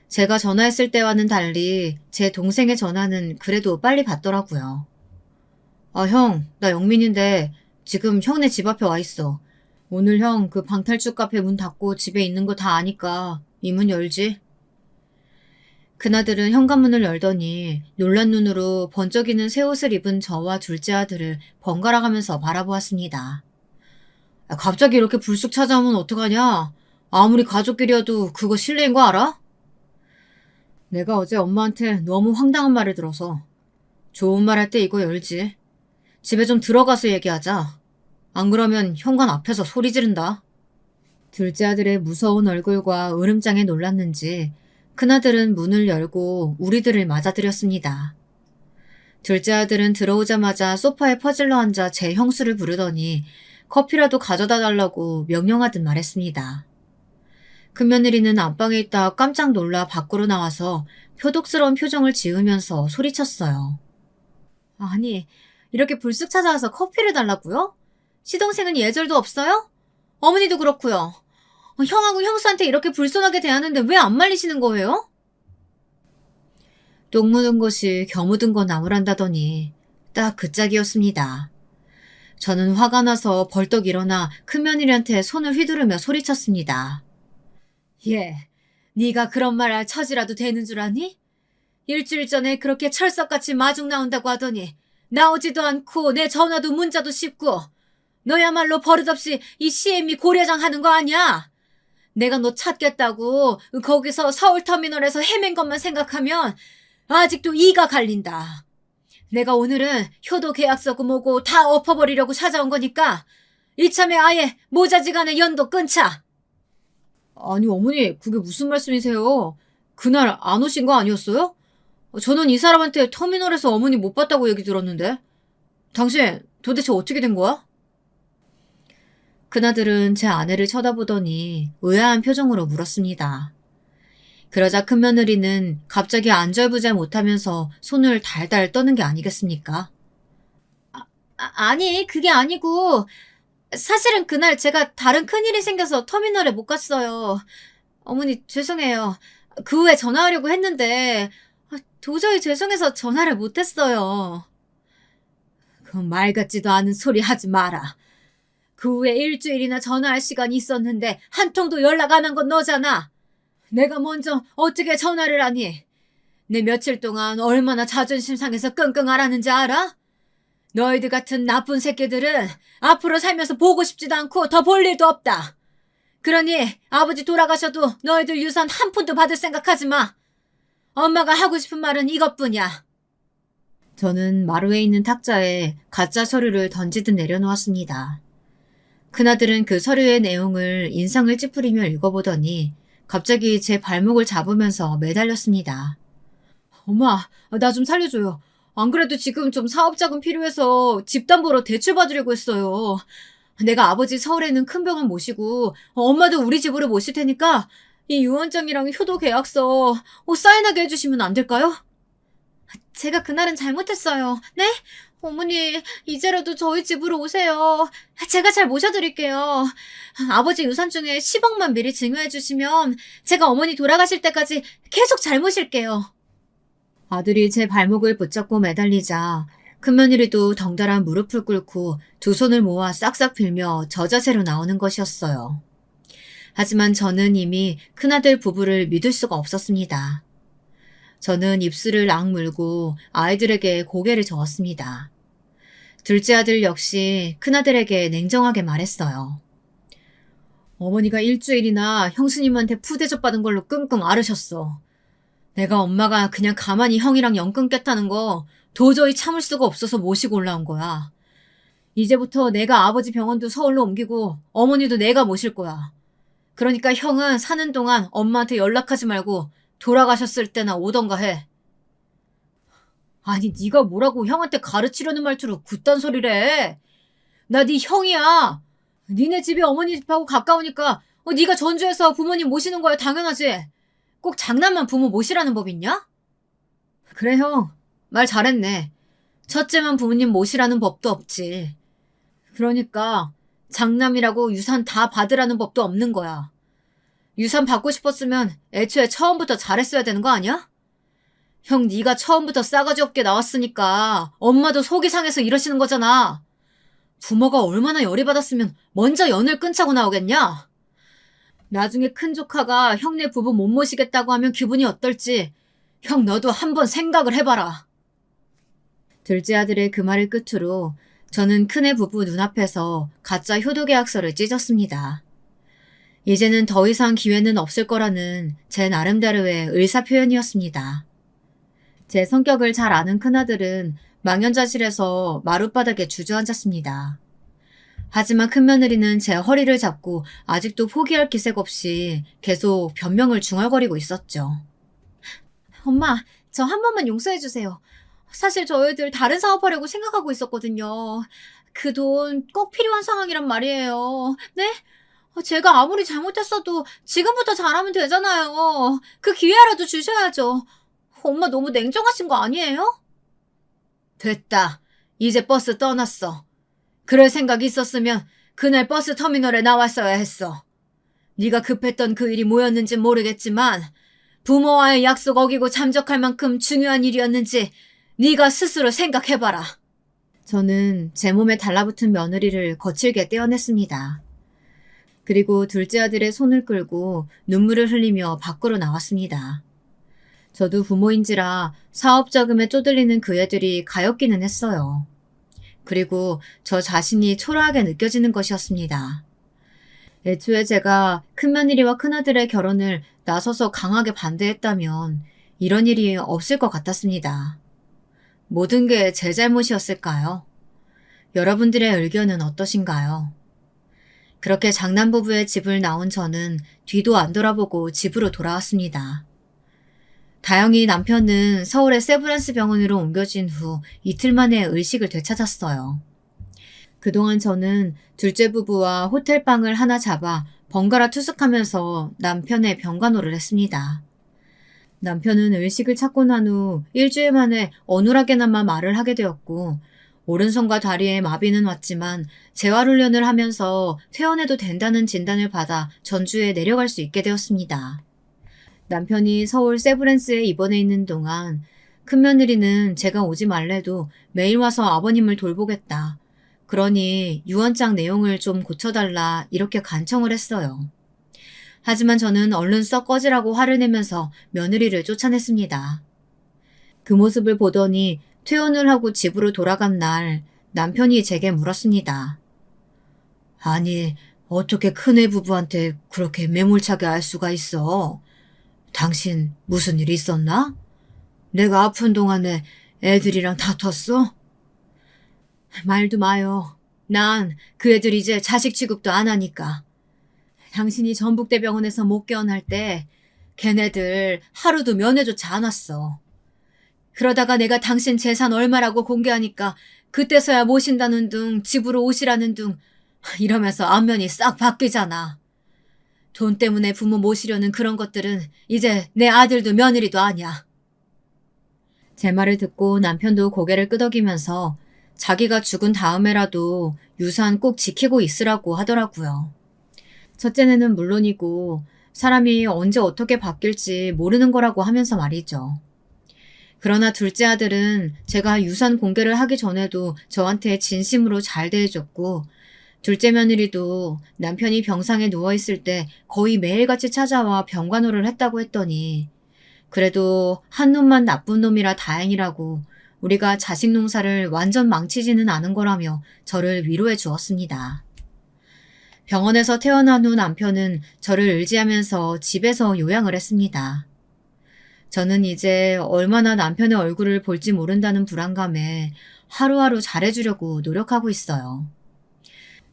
Speaker 1: 제가 전화했을 때와는 달리 제 동생의 전화는 그래도 빨리 받더라고요. 아, 형, 나 영민인데 지금 형네 집 앞에 와 있어. 오늘 형 그 방탈출 카페 문 닫고 집에 있는 거 다 아니까 이 문 열지? 큰아들은 현관문을 열더니 놀란 눈으로 번쩍이는 새 옷을 입은 저와 둘째 아들을 번갈아 가면서 바라보았습니다. 아, 갑자기 이렇게 불쑥 찾아오면 어떡하냐? 아무리 가족끼리여도 그거 실례인 거 알아? 내가 어제 엄마한테 너무 황당한 말을 들어서. 좋은 말 할 때 이거 열지. 집에 좀 들어가서 얘기하자. 안 그러면 현관 앞에서 소리 지른다. 둘째 아들의 무서운 얼굴과 으름장에 놀랐는지 큰아들은 문을 열고 우리들을 맞아들였습니다. 둘째 아들은 들어오자마자 소파에 퍼질러 앉아 제 형수를 부르더니 커피라도 가져다 달라고 명령하듯 말했습니다. 큰며느리는 안방에 있다 깜짝 놀라 밖으로 나와서 표독스러운 표정을 지으면서 소리쳤어요. 아니, 이렇게 불쑥 찾아와서 커피를 달라고요? 시동생은 예절도 없어요? 어머니도 그렇고요. 형하고 형수한테 이렇게 불손하게 대하는데 왜 안 말리시는 거예요? 똥 묻은 것이 겨 묻은 거 나무란다더니 딱 그 짝이었습니다. 저는 화가 나서 벌떡 일어나 큰며느리한테 손을 휘두르며 소리쳤습니다. 예, 네가 그런 말 할 처지라도 되는 줄 아니? 일주일 전에 그렇게 철석같이 마중 나온다고 하더니 나오지도 않고 내 전화도 문자도 씹고 너야말로 버릇없이 이 CM이 고려장 하는 거 아니야? 내가 너 찾겠다고 거기서 서울터미널에서 헤맨 것만 생각하면 아직도 이가 갈린다. 내가 오늘은 효도 계약서고 뭐고 다 엎어버리려고 찾아온 거니까 이참에 아예 모자지간에 연도 끊자. 아니 어머니 그게 무슨 말씀이세요? 그날 안 오신 거 아니었어요? 저는 이 사람한테 터미널에서 어머니 못 봤다고 얘기 들었는데. 당신 도대체 어떻게 된 거야? 그나들은 제 아내를 쳐다보더니 의아한 표정으로 물었습니다. 그러자 큰며느리는 갑자기 안절부절 못하면서 손을 달달 떠는 게 아니겠습니까? 아니 그게 아니고 사실은 그날 제가 다른 큰일이 생겨서 터미널에 못 갔어요. 어머니 죄송해요. 그 후에 전화하려고 했는데 도저히 죄송해서 전화를 못했어요. 그 말 같지도 않은 소리 하지 마라. 그 후에 일주일이나 전화할 시간이 있었는데 한 통도 연락 안 한 건 너잖아. 내가 먼저 어떻게 전화를 하니? 내 며칠 동안 얼마나 자존심 상해서 끙끙 앓았는지 알아? 너희들 같은 나쁜 새끼들은 앞으로 살면서 보고 싶지도 않고 더 볼 일도 없다. 그러니 아버지 돌아가셔도 너희들 유산 한 푼도 받을 생각하지 마. 엄마가 하고 싶은 말은 이것뿐이야. 저는 마루에 있는 탁자에 가짜 서류를 던지듯 내려놓았습니다. 큰아들은 그 서류의 내용을 인상을 찌푸리며 읽어보더니 갑자기 제 발목을 잡으면서 매달렸습니다. 엄마, 나 좀 살려줘요. 안 그래도 지금 좀 사업자금 필요해서 집담보로 대출 받으려고 했어요. 내가 아버지 서울에 있는 큰 병원 모시고 엄마도 우리 집으로 모실 테니까 이 유언장이랑 효도 계약서 사인하게 해주시면 안 될까요? 제가 그날은 잘못했어요. 네? 어머니, 이제라도 저희 집으로 오세요. 제가 잘 모셔드릴게요. 아버지 유산 중에 10억만 미리 증여해 주시면 제가 어머니 돌아가실 때까지 계속 잘 모실게요. 아들이 제 발목을 붙잡고 매달리자 큰며느리도 덩달아 무릎을 꿇고 두 손을 모아 싹싹 빌며 저자세로 나오는 것이었어요. 하지만 저는 이미 큰아들 부부를 믿을 수가 없었습니다. 저는 입술을 악물고 아이들에게 고개를 저었습니다. 둘째 아들 역시 큰아들에게 냉정하게 말했어요. 어머니가 일주일이나 형수님한테 푸대접 받은 걸로 끙끙 앓으셨어. 내가 엄마가 그냥 가만히 형이랑 연 끊겠다는 거 도저히 참을 수가 없어서 모시고 올라온 거야. 이제부터 내가 아버지 병원도 서울로 옮기고 어머니도 내가 모실 거야. 그러니까 형은 사는 동안 엄마한테 연락하지 말고 돌아가셨을 때나 오던가 해. 아니 네가 뭐라고 형한테 가르치려는 말투로 굿단 소리래. 나 네 형이야. 니네 집이 어머니 집하고 가까우니까 네가 전주에서 부모님 모시는 거야 당연하지. 꼭 장남만 부모 모시라는 법 있냐? 그래 형, 말 잘했네. 첫째만 부모님 모시라는 법도 없지. 그러니까 장남이라고 유산 다 받으라는 법도 없는 거야. 유산 받고 싶었으면 애초에 처음부터 잘했어야 되는 거 아니야? 형 네가 처음부터 싸가지 없게 나왔으니까 엄마도 속이 상해서 이러시는 거잖아. 부모가 얼마나 열이 받았으면 먼저 연을 끊자고 나오겠냐? 나중에 큰 조카가 형네 부부 못 모시겠다고 하면 기분이 어떨지 형 너도 한번 생각을 해봐라. 둘째 아들의 그 말을 끝으로 저는 큰애 부부 눈앞에서 가짜 효도계약서를 찢었습니다. 이제는 더 이상 기회는 없을 거라는 제 나름대로의 의사표현이었습니다. 제 성격을 잘 아는 큰아들은 망연자실해서 마룻바닥에 주저앉았습니다. 하지만 큰며느리는 제 허리를 잡고 아직도 포기할 기색 없이 계속 변명을 중얼거리고 있었죠. 엄마, 저 한 번만 용서해주세요. 사실 저희들 다른 사업하려고 생각하고 있었거든요. 그 돈 꼭 필요한 상황이란 말이에요. 네? 제가 아무리 잘못했어도 지금부터 잘하면 되잖아요. 그 기회라도 주셔야죠. 엄마 너무 냉정하신 거 아니에요? 됐다. 이제 버스 떠났어. 그럴 생각이 있었으면 그날 버스 터미널에 나왔어야 했어. 네가 급했던 그 일이 뭐였는지 모르겠지만 부모와의 약속 어기고 잠적할 만큼 중요한 일이었는지 네가 스스로 생각해봐라. 저는 제 몸에 달라붙은 며느리를 거칠게 떼어냈습니다. 그리고 둘째 아들의 손을 끌고 눈물을 흘리며 밖으로 나왔습니다. 저도 부모인지라 사업 자금에 쪼들리는 그 애들이 가엾기는 했어요. 그리고 저 자신이 초라하게 느껴지는 것이었습니다. 애초에 제가 큰며느리와 큰아들의 결혼을 나서서 강하게 반대했다면 이런 일이 없을 것 같았습니다. 모든 게 제 잘못이었을까요? 여러분들의 의견은 어떠신가요? 그렇게 장남부부의 집을 나온 저는 뒤도 안 돌아보고 집으로 돌아왔습니다. 다행히 남편은 서울의 세브란스 병원으로 옮겨진 후 이틀 만에 의식을 되찾았어요. 그동안 저는 둘째 부부와 호텔방을 하나 잡아 번갈아 투숙하면서 남편의 병간호를 했습니다. 남편은 의식을 찾고 난 후 일주일 만에 어눌하게나마 말을 하게 되었고, 오른손과 다리에 마비는 왔지만 재활훈련을 하면서 퇴원해도 된다는 진단을 받아 전주에 내려갈 수 있게 되었습니다. 남편이 서울 세브란스에 입원해 있는 동안 큰며느리는 제가 오지 말래도 매일 와서 아버님을 돌보겠다. 그러니 유언장 내용을 좀 고쳐달라 이렇게 간청을 했어요. 하지만 저는 얼른 썩 꺼지라고 화를 내면서 며느리를 쫓아냈습니다. 그 모습을 보더니 퇴원을 하고 집으로 돌아간 날 남편이 제게 물었습니다. 아니, 어떻게 큰애 부부한테 그렇게 매몰차게 알 수가 있어? 당신 무슨 일 있었나? 내가 아픈 동안에 애들이랑 다퉜어? 말도 마요. 난 그 애들 이제 자식 취급도 안 하니까. 당신이 전북대병원에서 못 깨어날 때 걔네들 하루도 면회조차 안 왔어. 그러다가 내가 당신 재산 얼마라고 공개하니까 그때서야 모신다는 둥 집으로 오시라는 둥 이러면서 안면이 싹 바뀌잖아. 돈 때문에 부모 모시려는 그런 것들은 이제 내 아들도 며느리도 아니야. 제 말을 듣고 남편도 고개를 끄덕이면서 자기가 죽은 다음에라도 유산 꼭 지키고 있으라고 하더라고요. 첫째는 물론이고 사람이 언제 어떻게 바뀔지 모르는 거라고 하면서 말이죠. 그러나 둘째 아들은 제가 유산 공개를 하기 전에도 저한테 진심으로 잘 대해줬고, 둘째 며느리도 남편이 병상에 누워있을 때 거의 매일같이 찾아와 병간호를 했다고 했더니 그래도 한 놈만 나쁜 놈이라 다행이라고, 우리가 자식 농사를 완전 망치지는 않은 거라며 저를 위로해 주었습니다. 병원에서 퇴원한 후 남편은 저를 의지하면서 집에서 요양을 했습니다. 저는 이제 얼마나 남편의 얼굴을 볼지 모른다는 불안감에 하루하루 잘해주려고 노력하고 있어요.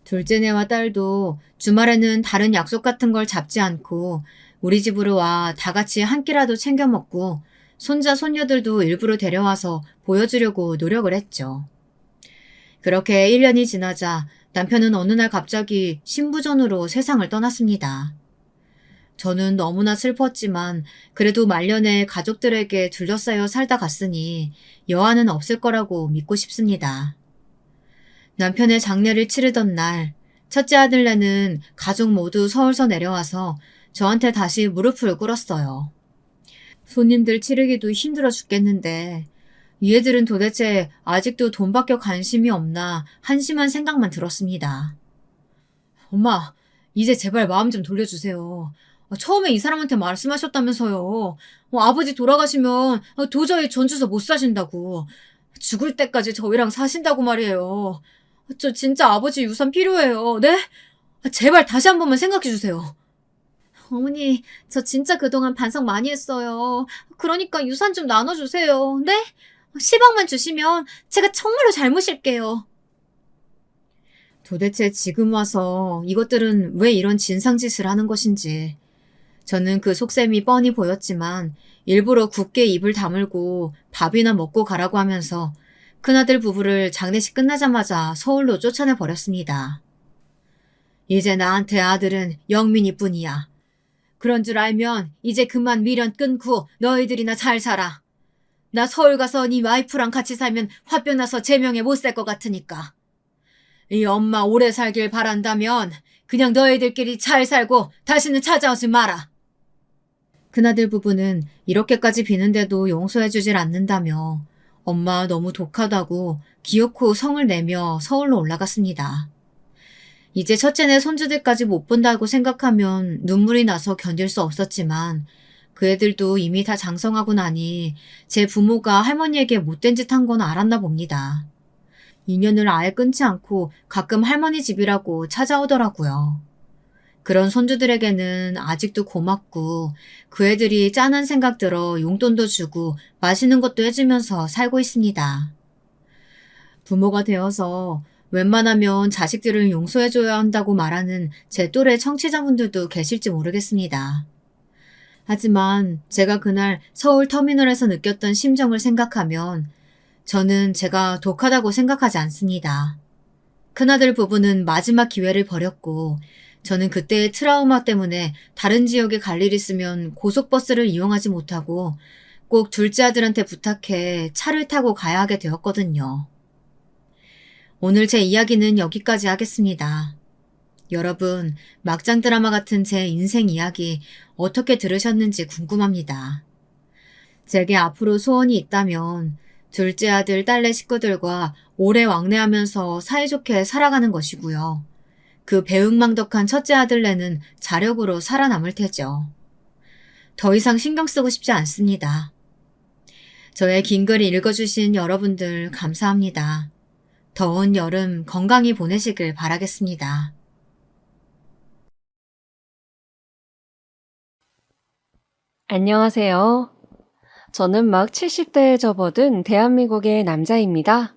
Speaker 1: 둘째네와 딸도 주말에는 다른 약속 같은 걸 잡지 않고 우리 집으로 와 다 같이 한 끼라도 챙겨 먹고, 손자 손녀들도 일부러 데려와서 보여주려고 노력을 했죠. 그렇게 1년이 지나자 남편은 어느 날 갑자기 신부전으로 세상을 떠났습니다. 저는 너무나 슬펐지만 그래도 말년에 가족들에게 둘러싸여 살다 갔으니 여한은 없을 거라고 믿고 싶습니다. 남편의 장례를 치르던 날 첫째 아들네는 가족 모두 서울서 내려와서 저한테 다시 무릎을 꿇었어요. 손님들 치르기도 힘들어 죽겠는데 이 애들은 도대체 아직도 돈밖에 관심이 없나 한심한 생각만 들었습니다. 엄마, 이제 제발 마음 좀 돌려주세요. 처음에 이 사람한테 말씀하셨다면서요. 아버지 돌아가시면 도저히 전주서 못 사신다고. 죽을 때까지 저희랑 사신다고 말이에요. 저 진짜 아버지 유산 필요해요. 네? 제발 다시 한 번만 생각해 주세요. 어머니, 저 진짜 그동안 반성 많이 했어요. 그러니까 유산 좀 나눠주세요. 네? 10억만 주시면 제가 정말로 잘 모실게요. 도대체 지금 와서 이것들은 왜 이런 진상짓을 하는 것인지. 저는 그 속셈이 뻔히 보였지만 일부러 굳게 입을 다물고 밥이나 먹고 가라고 하면서 큰아들 부부를 장례식 끝나자마자 서울로 쫓아내 버렸습니다. 이제 나한테 아들은 영민이 뿐이야. 그런 줄 알면 이제 그만 미련 끊고 너희들이나 잘 살아. 나 서울 가서 네 와이프랑 같이 살면 화병 나서 제명에 못 살 것 같으니까. 이 엄마 오래 살길 바란다면 그냥 너희들끼리 잘 살고 다시는 찾아오지 마라. 큰아들 부부는 이렇게까지 비는데도 용서해주질 않는다며 엄마 너무 독하다고 기어코 성을 내며 서울로 올라갔습니다. 이제 첫째네 손주들까지 못 본다고 생각하면 눈물이 나서 견딜 수 없었지만 그 애들도 이미 다 장성하고 나니 제 부모가 할머니에게 못된 짓 한 건 알았나 봅니다. 인연을 아예 끊지 않고 가끔 할머니 집이라고 찾아오더라고요. 그런 손주들에게는 아직도 고맙고 그 애들이 짠한 생각 들어 용돈도 주고 맛있는 것도 해주면서 살고 있습니다. 부모가 되어서 웬만하면 자식들을 용서해줘야 한다고 말하는 제 또래 청취자분들도 계실지 모르겠습니다. 하지만 제가 그날 서울 터미널에서 느꼈던 심정을 생각하면 저는 제가 독하다고 생각하지 않습니다. 큰아들 부부는 마지막 기회를 버렸고 저는 그때의 트라우마 때문에 다른 지역에 갈 일 있으면 고속버스를 이용하지 못하고 꼭 둘째 아들한테 부탁해 차를 타고 가야 하게 되었거든요. 오늘 제 이야기는 여기까지 하겠습니다. 여러분, 막장 드라마 같은 제 인생 이야기 어떻게 들으셨는지 궁금합니다. 제게 앞으로 소원이 있다면 둘째 아들, 딸내 식구들과 오래 왕래하면서 사이좋게 살아가는 것이고요. 그 배은망덕한 첫째 아들내는 자력으로 살아남을 테죠. 더 이상 신경 쓰고 싶지 않습니다. 저의 긴 글 읽어주신 여러분들 감사합니다. 더운 여름 건강히 보내시길 바라겠습니다.
Speaker 2: 안녕하세요. 저는 막 70대에 접어든 대한민국의 남자입니다.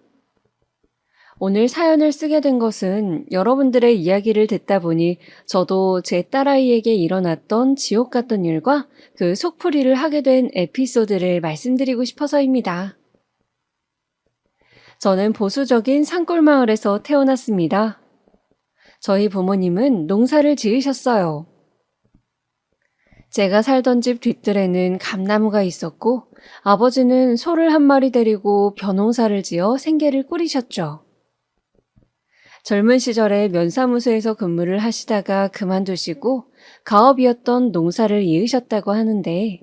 Speaker 2: 오늘 사연을 쓰게 된 것은 여러분들의 이야기를 듣다 보니 저도 제 딸아이에게 일어났던 지옥 같던 일과 그 속풀이를 하게 된 에피소드를 말씀드리고 싶어서입니다. 저는 보수적인 산골마을에서 태어났습니다. 저희 부모님은 농사를 지으셨어요. 제가 살던 집 뒷뜰에는 감나무가 있었고 아버지는 소를 한 마리 데리고 벼농사를 지어 생계를 꾸리셨죠. 젊은 시절에 면사무소에서 근무를 하시다가 그만두시고 가업이었던 농사를 이으셨다고 하는데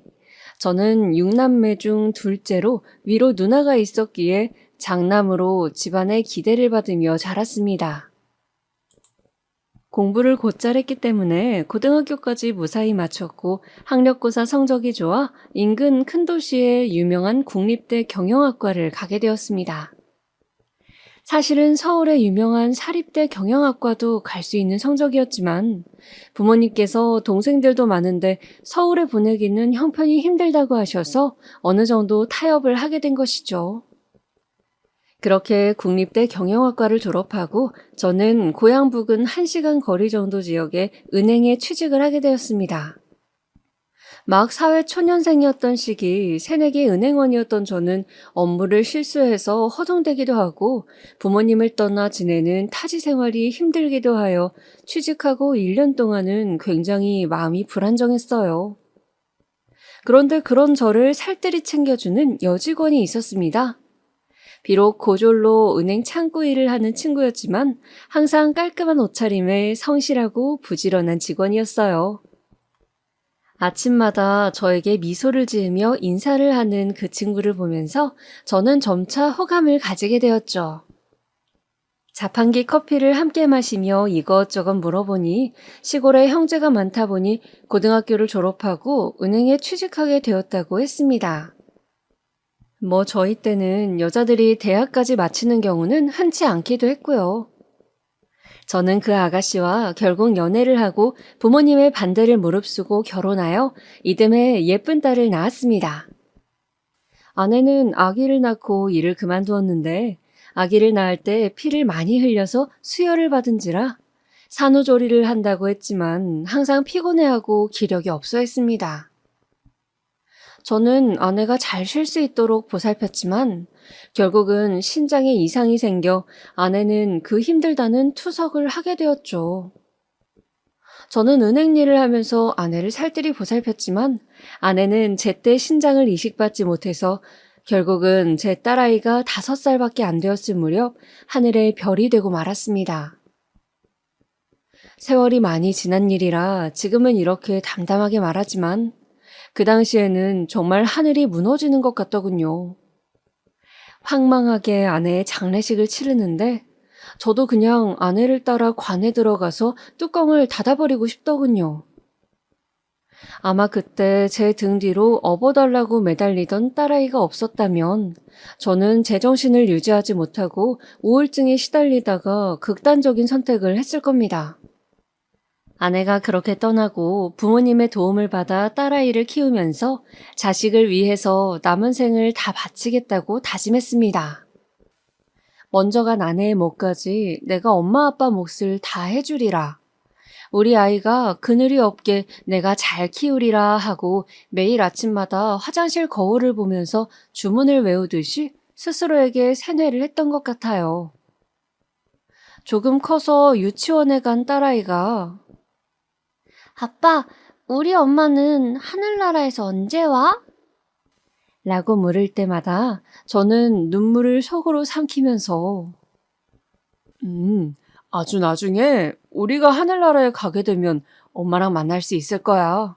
Speaker 2: 저는 6남매 중 둘째로 위로 누나가 있었기에 장남으로 집안의 기대를 받으며 자랐습니다. 공부를 곧잘 했기 때문에 고등학교까지 무사히 마쳤고 학력고사 성적이 좋아 인근 큰 도시의 유명한 국립대 경영학과를 가게 되었습니다. 사실은 서울의 유명한 사립대 경영학과도 갈 수 있는 성적이었지만 부모님께서 동생들도 많은데 서울에 보내기는 형편이 힘들다고 하셔서 어느 정도 타협을 하게 된 것이죠. 그렇게 국립대 경영학과를 졸업하고 저는 고향 부근 1시간 거리 정도 지역의 은행에 취직을 하게 되었습니다. 막 사회 초년생이었던 시기 새내기 은행원이었던 저는 업무를 실수해서 허둥대기도 하고 부모님을 떠나 지내는 타지 생활이 힘들기도 하여 취직하고 1년 동안은 굉장히 마음이 불안정했어요. 그런데 그런 저를 살뜰히 챙겨주는 여직원이 있었습니다. 비록 고졸로 은행 창구 일을 하는 친구였지만 항상 깔끔한 옷차림에 성실하고 부지런한 직원이었어요. 아침마다 저에게 미소를 지으며 인사를 하는 그 친구를 보면서 저는 점차 호감을 가지게 되었죠. 자판기 커피를 함께 마시며 이것저것 물어보니 시골에 형제가 많다 보니 고등학교를 졸업하고 은행에 취직하게 되었다고 했습니다. 저희 때는 여자들이 대학까지 마치는 경우는 흔치 않기도 했고요. 저는 그 아가씨와 결국 연애를 하고 부모님의 반대를 무릅쓰고 결혼하여 이듬해 예쁜 딸을 낳았습니다. 아내는 아기를 낳고 일을 그만두었는데 아기를 낳을 때 피를 많이 흘려서 수혈을 받은지라 산후조리를 한다고 했지만 항상 피곤해하고 기력이 없어 했습니다. 저는 아내가 잘 쉴 수 있도록 보살폈지만 결국은 신장에 이상이 생겨 아내는 그 힘들다는 투석을 하게 되었죠. 저는 은행 일을 하면서 아내를 살뜰히 보살폈지만 아내는 제때 신장을 이식받지 못해서 결국은 제 딸아이가 5살밖에 안 되었을 무렵 하늘에 별이 되고 말았습니다. 세월이 많이 지난 일이라 지금은 이렇게 담담하게 말하지만 그 당시에는 정말 하늘이 무너지는 것 같더군요. 황망하게 아내의 장례식을 치르는데 저도 그냥 아내를 따라 관에 들어가서 뚜껑을 닫아버리고 싶더군요. 아마 그때 제 등 뒤로 업어달라고 매달리던 딸아이가 없었다면 저는 제정신을 유지하지 못하고 우울증에 시달리다가 극단적인 선택을 했을 겁니다. 아내가 그렇게 떠나고 부모님의 도움을 받아 딸아이를 키우면서 자식을 위해서 남은 생을 다 바치겠다고 다짐했습니다. 먼저 간 아내의 몫까지 내가 엄마 아빠 몫을 다 해주리라. 우리 아이가 그늘이 없게 내가 잘 키우리라 하고 매일 아침마다 화장실 거울을 보면서 주문을 외우듯이 스스로에게 세뇌를 했던 것 같아요. 조금 커서 유치원에 간 딸아이가 아빠, 우리 엄마는 하늘나라에서 언제 와? 라고 물을 때마다 저는 눈물을 속으로 삼키면서 아주 나중에 우리가 하늘나라에 가게 되면 엄마랑 만날 수 있을 거야.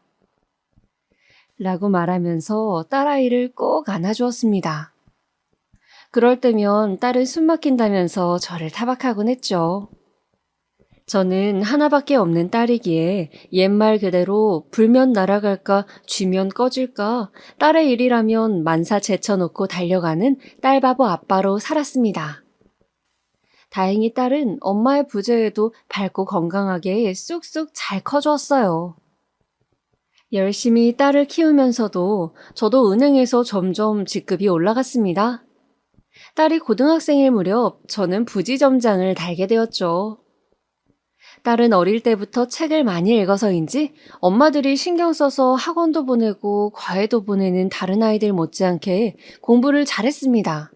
Speaker 2: 라고 말하면서 딸아이를 꼭 안아주었습니다. 그럴 때면 딸은 숨 막힌다면서 저를 타박하곤 했죠. 저는 하나밖에 없는 딸이기에 옛말 그대로 불면 날아갈까 쥐면 꺼질까 딸의 일이라면 만사 제쳐놓고 달려가는 딸바보 아빠로 살았습니다. 다행히 딸은 엄마의 부재에도 밝고 건강하게 쑥쑥 잘 커졌어요. 열심히 딸을 키우면서도 저도 은행에서 점점 직급이 올라갔습니다. 딸이 고등학생일 무렵 저는 부지점장을 달게 되었죠. 딸은 어릴 때부터 책을 많이 읽어서인지 엄마들이 신경 써서 학원도 보내고 과외도 보내는 다른 아이들 못지않게 공부를 잘했습니다.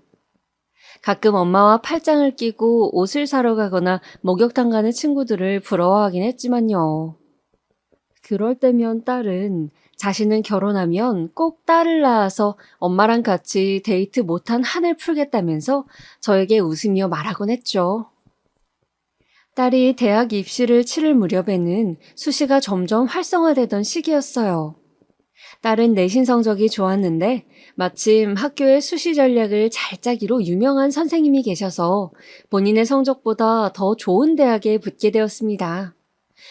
Speaker 2: 가끔 엄마와 팔짱을 끼고 옷을 사러 가거나 목욕탕 가는 친구들을 부러워하긴 했지만요. 그럴 때면 딸은 자신은 결혼하면 꼭 딸을 낳아서 엄마랑 같이 데이트 못한 한을 풀겠다면서 저에게 웃으며 말하곤 했죠. 딸이 대학 입시를 치를 무렵에는 수시가 점점 활성화되던 시기였어요. 딸은 내신 성적이 좋았는데 마침 학교의 수시 전략을 잘 짜기로 유명한 선생님이 계셔서 본인의 성적보다 더 좋은 대학에 붙게 되었습니다.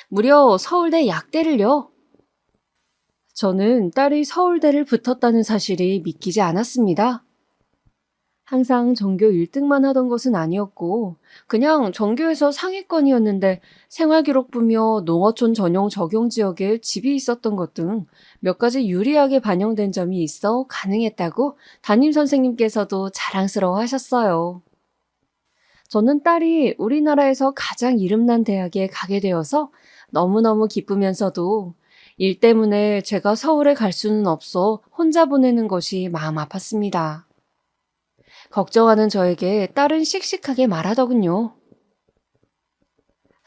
Speaker 2: 무려 서울대 약대를요. 저는 딸이 서울대를 붙었다는 사실이 믿기지 않았습니다. 항상 전교 1등만 하던 것은 아니었고 그냥 전교에서 상위권이었는데 생활기록부며 농어촌 전용 적용지역에 집이 있었던 것 등 몇 가지 유리하게 반영된 점이 있어 가능했다고 담임선생님께서도 자랑스러워 하셨어요. 저는 딸이 우리나라에서 가장 이름난 대학에 가게 되어서 너무너무 기쁘면서도 일 때문에 제가 서울에 갈 수는 없어 혼자 보내는 것이 마음 아팠습니다. 걱정하는 저에게 딸은 씩씩하게 말하더군요.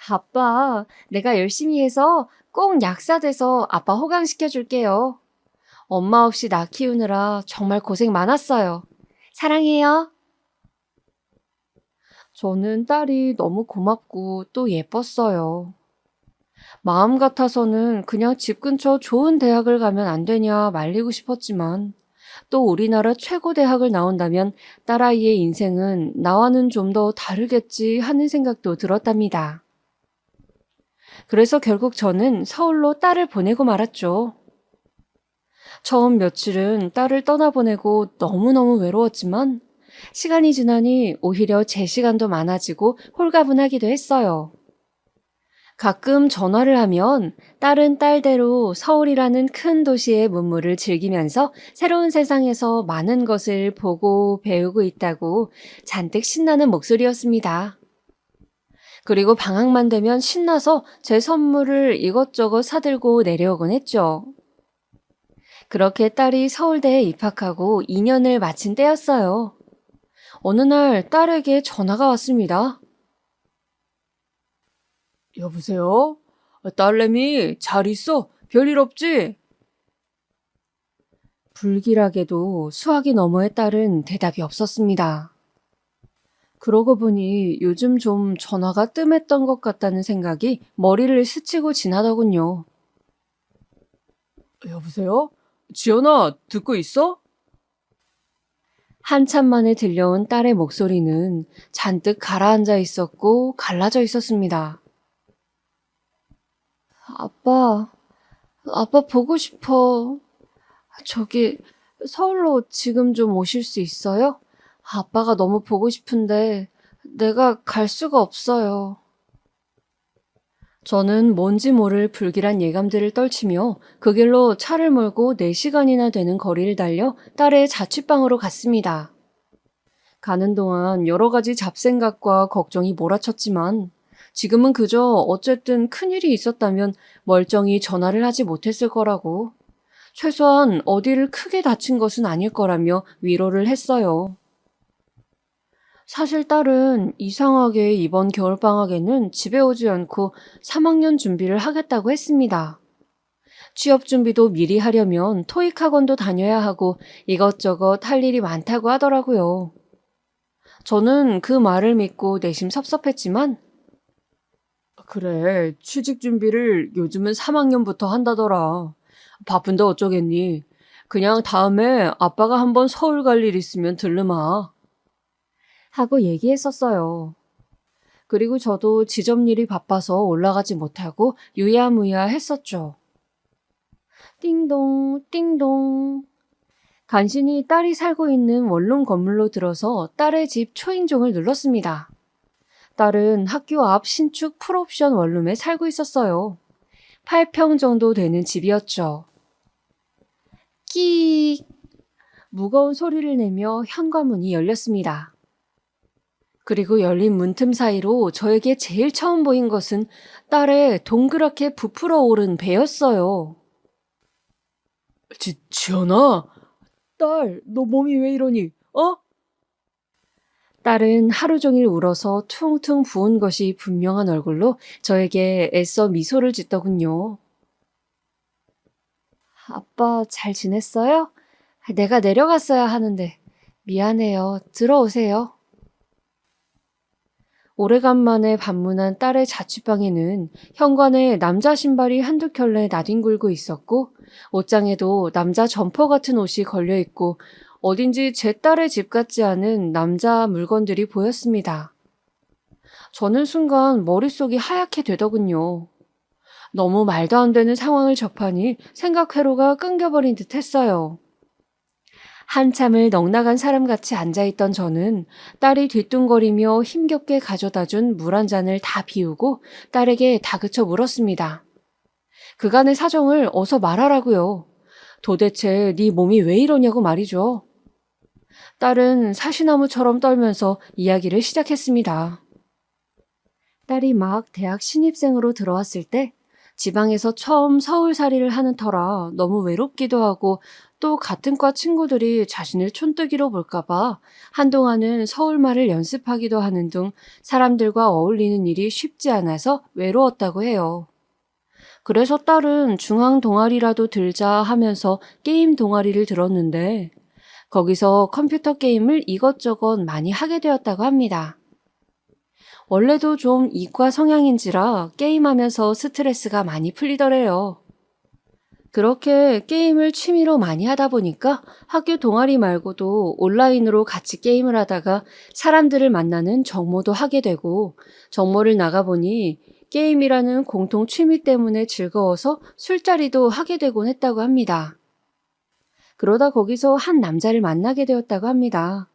Speaker 2: 아빠, 내가 열심히 해서 꼭 약사 돼서 아빠 호강시켜 줄게요. 엄마 없이 나 키우느라 정말 고생 많았어요. 사랑해요. 저는 딸이 너무 고맙고 또 예뻤어요. 마음 같아서는 그냥 집 근처 좋은 대학을 가면 안 되냐 말리고 싶었지만 또 우리나라 최고 대학을 나온다면 딸아이의 인생은 나와는 좀 더 다르겠지 하는 생각도 들었답니다. 그래서 결국 저는 서울로 딸을 보내고 말았죠. 처음 며칠은 딸을 떠나보내고 너무너무 외로웠지만 시간이 지나니 오히려 제 시간도 많아지고 홀가분하기도 했어요. 가끔 전화를 하면 딸은 딸대로 서울이라는 큰 도시의 문물을 즐기면서 새로운 세상에서 많은 것을 보고 배우고 있다고 잔뜩 신나는 목소리였습니다. 그리고 방학만 되면 신나서 제 선물을 이것저것 사들고 내려오곤 했죠. 그렇게 딸이 서울대에 입학하고 2년을 마친 때였어요. 어느 날 딸에게 전화가 왔습니다. 여보세요? 딸내미 잘 있어? 별일 없지? 불길하게도 수학이 너머의 딸은 대답이 없었습니다. 그러고 보니 요즘 좀 전화가 뜸했던 것 같다는 생각이 머리를 스치고 지나더군요. 여보세요? 지연아, 듣고 있어? 한참 만에 들려온 딸의 목소리는 잔뜩 가라앉아 있었고 갈라져 있었습니다. 아빠 보고 싶어. 저기 서울로 지금 좀 오실 수 있어요? 아빠가 너무 보고 싶은데 내가 갈 수가 없어요. 저는 뭔지 모를 불길한 예감들을 떨치며 그 길로 차를 몰고 4시간이나 되는 거리를 달려 딸의 자취방으로 갔습니다. 가는 동안 여러 가지 잡생각과 걱정이 몰아쳤지만 지금은 그저 어쨌든 큰일이 있었다면 멀쩡히 전화를 하지 못했을 거라고, 최소한 어디를 크게 다친 것은 아닐 거라며 위로를 했어요. 사실 딸은 이상하게 이번 겨울방학에는 집에 오지 않고 3학년 준비를 하겠다고 했습니다. 취업 준비도 미리 하려면 토익 학원도 다녀야 하고 이것저것 할 일이 많다고 하더라고요. 저는 그 말을 믿고 내심 섭섭했지만, 그래, 취직 준비를 요즘은 3학년부터 한다더라. 바쁜데 어쩌겠니? 그냥 다음에 아빠가 한번 서울 갈 일 있으면 들르마. 하고 얘기했었어요. 그리고 저도 지점일이 바빠서 올라가지 못하고 유야무야 했었죠. 띵동, 띵동. 간신히 딸이 살고 있는 원룸 건물로 들어서 딸의 집 초인종을 눌렀습니다. 딸은 학교 앞 신축 풀옵션 원룸에 살고 있었어요. 8평 정도 되는 집이었죠. 끼익! 무거운 소리를 내며 현관문이 열렸습니다. 그리고 열린 문틈 사이로 저에게 제일 처음 보인 것은 딸의 동그랗게 부풀어 오른 배였어요. 지연아, 딸, 너 몸이 왜 이러니? 어? 딸은 하루 종일 울어서 퉁퉁 부은 것이 분명한 얼굴로 저에게 애써 미소를 짓더군요. 아빠 잘 지냈어요? 내가 내려갔어야 하는데 미안해요. 들어오세요. 오래간만에 방문한 딸의 자취방에는 현관에 남자 신발이 한두 켤레 나뒹굴고 있었고 옷장에도 남자 점퍼 같은 옷이 걸려있고 어딘지 제 딸의 집 같지 않은 남자 물건들이 보였습니다. 저는 순간 머릿속이 하얗게 되더군요. 너무 말도 안 되는 상황을 접하니 생각 회로가 끊겨버린 듯 했어요. 한참을 넋나간 사람같이 앉아있던 저는 딸이 뒤뚱거리며 힘겹게 가져다준 물 한 잔을 다 비우고 딸에게 다그쳐 물었습니다. 그간의 사정을 어서 말하라고요. 도대체 네 몸이 왜 이러냐고 말이죠. 딸은 사시나무처럼 떨면서 이야기를 시작했습니다. 딸이 막 대학 신입생으로 들어왔을 때 지방에서 처음 서울살이를 하는 터라 너무 외롭기도 하고 또 같은 과 친구들이 자신을 촌뜨기로 볼까봐 한동안은 서울말을 연습하기도 하는 등 사람들과 어울리는 일이 쉽지 않아서 외로웠다고 해요. 그래서 딸은 중앙 동아리라도 들자 하면서 게임 동아리를 들었는데 거기서 컴퓨터 게임을 이것저것 많이 하게 되었다고 합니다. 원래도 좀 이과 성향인지라 게임하면서 스트레스가 많이 풀리더래요. 그렇게 게임을 취미로 많이 하다 보니까 학교 동아리 말고도 온라인으로 같이 게임을 하다가 사람들을 만나는 정모도 하게 되고 정모를 나가보니 게임이라는 공통 취미 때문에 즐거워서 술자리도 하게 되곤 했다고 합니다. 그러다 거기서 한 남자를 만나게 되었다고 합니다.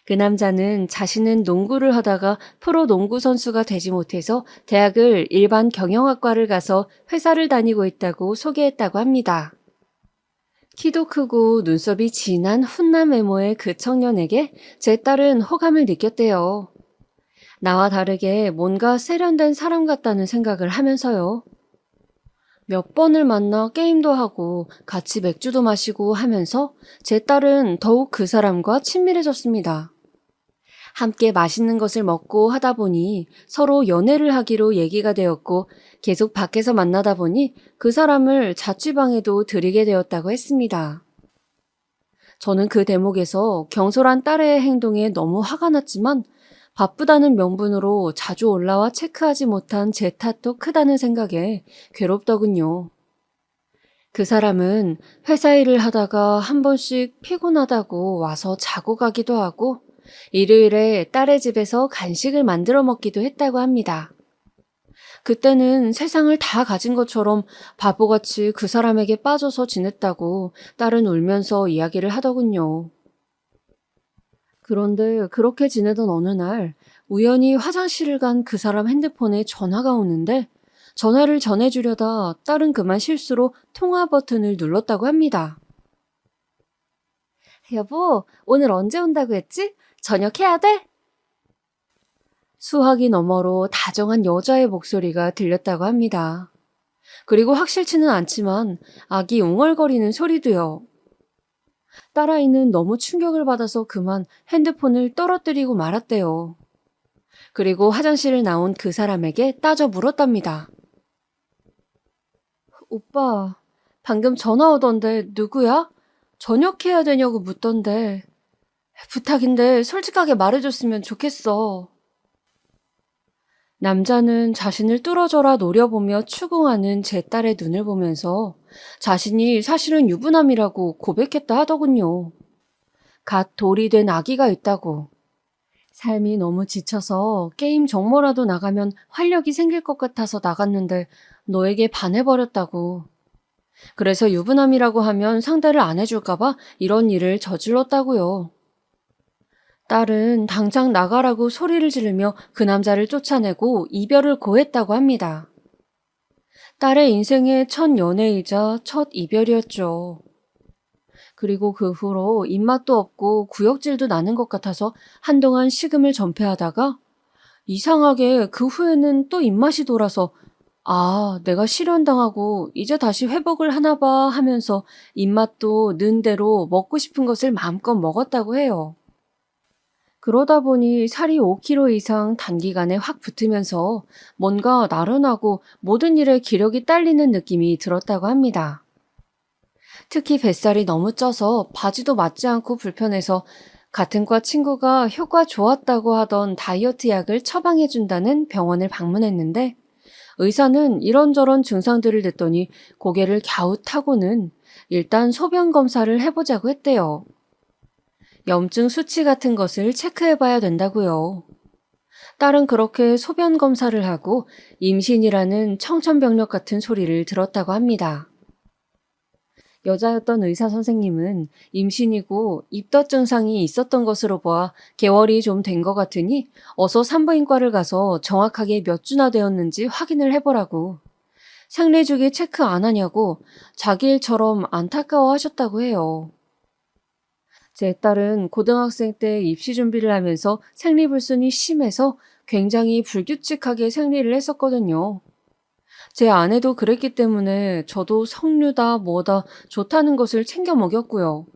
Speaker 2: 그 남자는 자신은 농구를 하다가 프로 농구 선수가 되지 못해서 대학을 일반 경영학과를 가서 회사를 다니고 있다고 소개했다고 합니다. 키도 크고 눈썹이 진한 훈남 외모의 그 청년에게 제 딸은 호감을 느꼈대요. 나와 다르게 뭔가 세련된 사람 같다는 생각을 하면서요. 몇 번을 만나 게임도 하고 같이 맥주도 마시고 하면서 제 딸은 더욱 그 사람과 친밀해졌습니다. 함께 맛있는 것을 먹고 하다 보니 서로 연애를 하기로 얘기가 되었고 계속 밖에서 만나다 보니 그 사람을 자취방에도 들이게 되었다고 했습니다. 저는 그 대목에서 경솔한 딸의 행동에 너무 화가 났지만 바쁘다는 명분으로 자주 올라와 체크하지 못한 제 탓도 크다는 생각에 괴롭더군요. 그 사람은 회사 일을 하다가 한 번씩 피곤하다고 와서 자고 가기도 하고 일요일에 딸의 집에서 간식을 만들어 먹기도 했다고 합니다. 그때는 세상을 다 가진 것처럼 바보같이 그 사람에게 빠져서 지냈다고 딸은 울면서 이야기를 하더군요. 그런데 그렇게 지내던 어느 날 우연히 화장실을 간 그 사람 핸드폰에 전화가 오는데 전화를 전해주려다 딸은 그만 실수로 통화 버튼을 눌렀다고 합니다. 여보, 오늘 언제 온다고 했지? 저녁 해야 돼? 수화기 너머로 다정한 여자의 목소리가 들렸다고 합니다. 그리고 확실치는 않지만 아기 웅얼거리는 소리도요. 딸아이는 너무 충격을 받아서 그만 핸드폰을 떨어뜨리고 말았대요. 그리고 화장실을 나온 그 사람에게 따져 물었답니다. 오빠, 방금 전화 오던데 누구야? 저녁 해야 되냐고 묻던데. 부탁인데 솔직하게 말해줬으면 좋겠어. 남자는 자신을 뚫어져라 노려보며 추궁하는 제 딸의 눈을 보면서 자신이 사실은 유부남이라고 고백했다 하더군요. 갓 돌이 된 아기가 있다고. 삶이 너무 지쳐서 게임 정모라도 나가면 활력이 생길 것 같아서 나갔는데 너에게 반해버렸다고. 그래서 유부남이라고 하면 상대를 안 해줄까봐 이런 일을 저질렀다고요. 딸은 당장 나가라고 소리를 지르며 그 남자를 쫓아내고 이별을 고했다고 합니다. 딸의 인생의 첫 연애이자 첫 이별이었죠. 그리고 그 후로 입맛도 없고 구역질도 나는 것 같아서 한동안 식음을 전폐하다가 이상하게 그 후에는 또 입맛이 돌아서 아, 내가 실현당하고 이제 다시 회복을 하나 봐 하면서 입맛도 는 대로 먹고 싶은 것을 마음껏 먹었다고 해요. 그러다 보니 살이 5kg 이상 단기간에 확 붙으면서 뭔가 나른하고 모든 일에 기력이 딸리는 느낌이 들었다고 합니다. 특히 뱃살이 너무 쪄서 바지도 맞지 않고 불편해서 같은 과 친구가 효과 좋았다고 하던 다이어트 약을 처방해준다는 병원을 방문했는데 의사는 이런저런 증상들을 듣더니 고개를 갸웃하고는 일단 소변 검사를 해보자고 했대요. 염증 수치 같은 것을 체크해봐야 된다고요. 딸은 그렇게 소변 검사를 하고 임신이라는 청천벽력 같은 소리를 들었다고 합니다. 여자였던 의사 선생님은 임신이고 입덧 증상이 있었던 것으로 보아 개월이 좀 된 것 같으니 어서 산부인과를 가서 정확하게 몇 주나 되었는지 확인을 해보라고. 생리주기 체크 안 하냐고 자기 일처럼 안타까워 하셨다고 해요. 제 딸은 고등학생 때 입시 준비를 하면서 생리불순이 심해서 굉장히 불규칙하게 생리를 했었거든요. 제 아내도 그랬기 때문에 저도 석류다 뭐다 좋다는 것을 챙겨 먹였고요.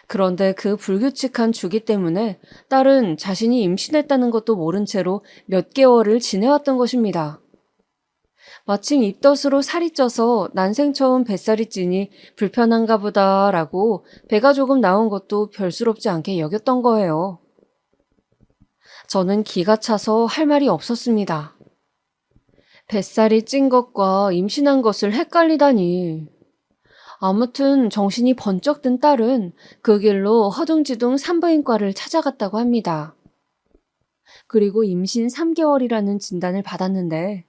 Speaker 2: 그런데 그 불규칙한 주기 때문에 딸은 자신이 임신했다는 것도 모른 채로 몇 개월을 지내왔던 것입니다. 마침 입덧으로 살이 쪄서 난생 처음 뱃살이 찌니 불편한가 보다라고 배가 조금 나온 것도 별스럽지 않게 여겼던 거예요. 저는 기가 차서 할 말이 없었습니다. 뱃살이 찐 것과 임신한 것을 헷갈리다니. 아무튼 정신이 번쩍 든 딸은 그 길로 허둥지둥 산부인과를 찾아갔다고 합니다. 그리고 임신 3개월이라는 진단을 받았는데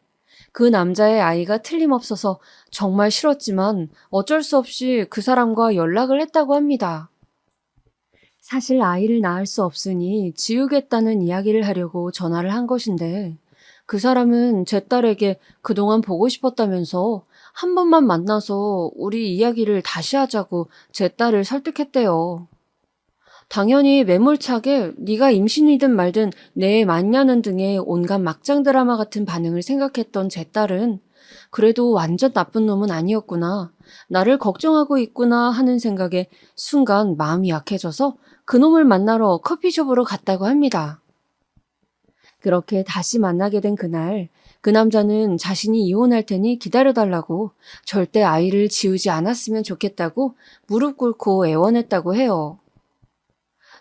Speaker 2: 그 남자의 아이가 틀림없어서 정말 싫었지만 어쩔 수 없이 그 사람과 연락을 했다고 합니다. 사실 아이를 낳을 수 없으니 지우겠다는 이야기를 하려고 전화를 한 것인데 그 사람은 제 딸에게 그동안 보고 싶었다면서 한 번만 만나서 우리 이야기를 다시 하자고 제 딸을 설득했대요. 당연히 매몰차게 네가 임신이든 말든 내 맞냐는 등의 온갖 막장 드라마 같은 반응을 생각했던 제 딸은 그래도 완전 나쁜 놈은 아니었구나. 나를 걱정하고 있구나 하는 생각에 순간 마음이 약해져서 그놈을 만나러 커피숍으로 갔다고 합니다. 그렇게 다시 만나게 된 그날, 그 남자는 자신이 이혼할 테니 기다려달라고 절대 아이를 지우지 않았으면 좋겠다고 무릎 꿇고 애원했다고 해요.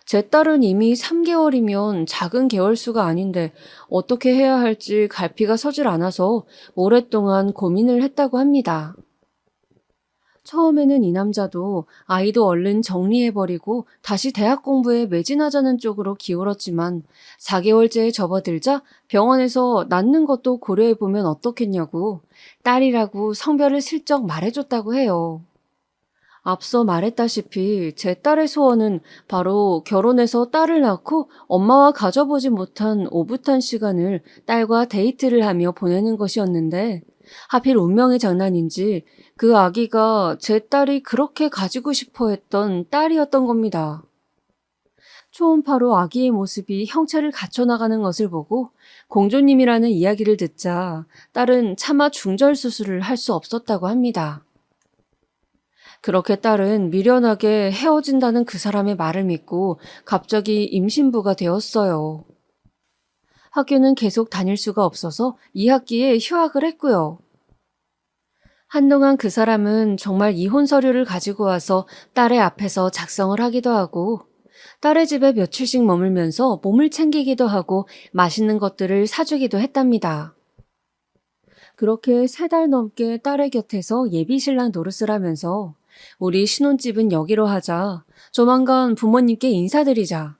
Speaker 2: 제 딸은 이미 3개월이면 작은 개월수가 아닌데 어떻게 해야 할지 갈피가 서질 않아서 오랫동안 고민을 했다고 합니다. 처음에는 이 남자도 아이도 얼른 정리해버리고 다시 대학 공부에 매진하자는 쪽으로 기울었지만 4개월째에 접어들자 병원에서 낳는 것도 고려해보면 어떻겠냐고 딸이라고 성별을 슬쩍 말해줬다고 해요. 앞서 말했다시피 제 딸의 소원은 바로 결혼해서 딸을 낳고 엄마와 가져보지 못한 오붓한 시간을 딸과 데이트를 하며 보내는 것이었는데 하필 운명의 장난인지 그 아기가 제 딸이 그렇게 가지고 싶어 했던 딸이었던 겁니다. 초음파로 아기의 모습이 형체를 갖춰나가는 것을 보고 공주님이라는 이야기를 듣자 딸은 차마 중절 수술을 할 수 없었다고 합니다. 그렇게 딸은 미련하게 헤어진다는 그 사람의 말을 믿고 갑자기 임신부가 되었어요. 학교는 계속 다닐 수가 없어서 2학기에 휴학을 했고요. 한동안 그 사람은 정말 이혼 서류를 가지고 와서 딸의 앞에서 작성을 하기도 하고 딸의 집에 며칠씩 머물면서 몸을 챙기기도 하고 맛있는 것들을 사주기도 했답니다. 그렇게 3달 넘게 딸의 곁에서 예비신랑 노릇을 하면서 우리 신혼집은 여기로 하자. 조만간 부모님께 인사드리자.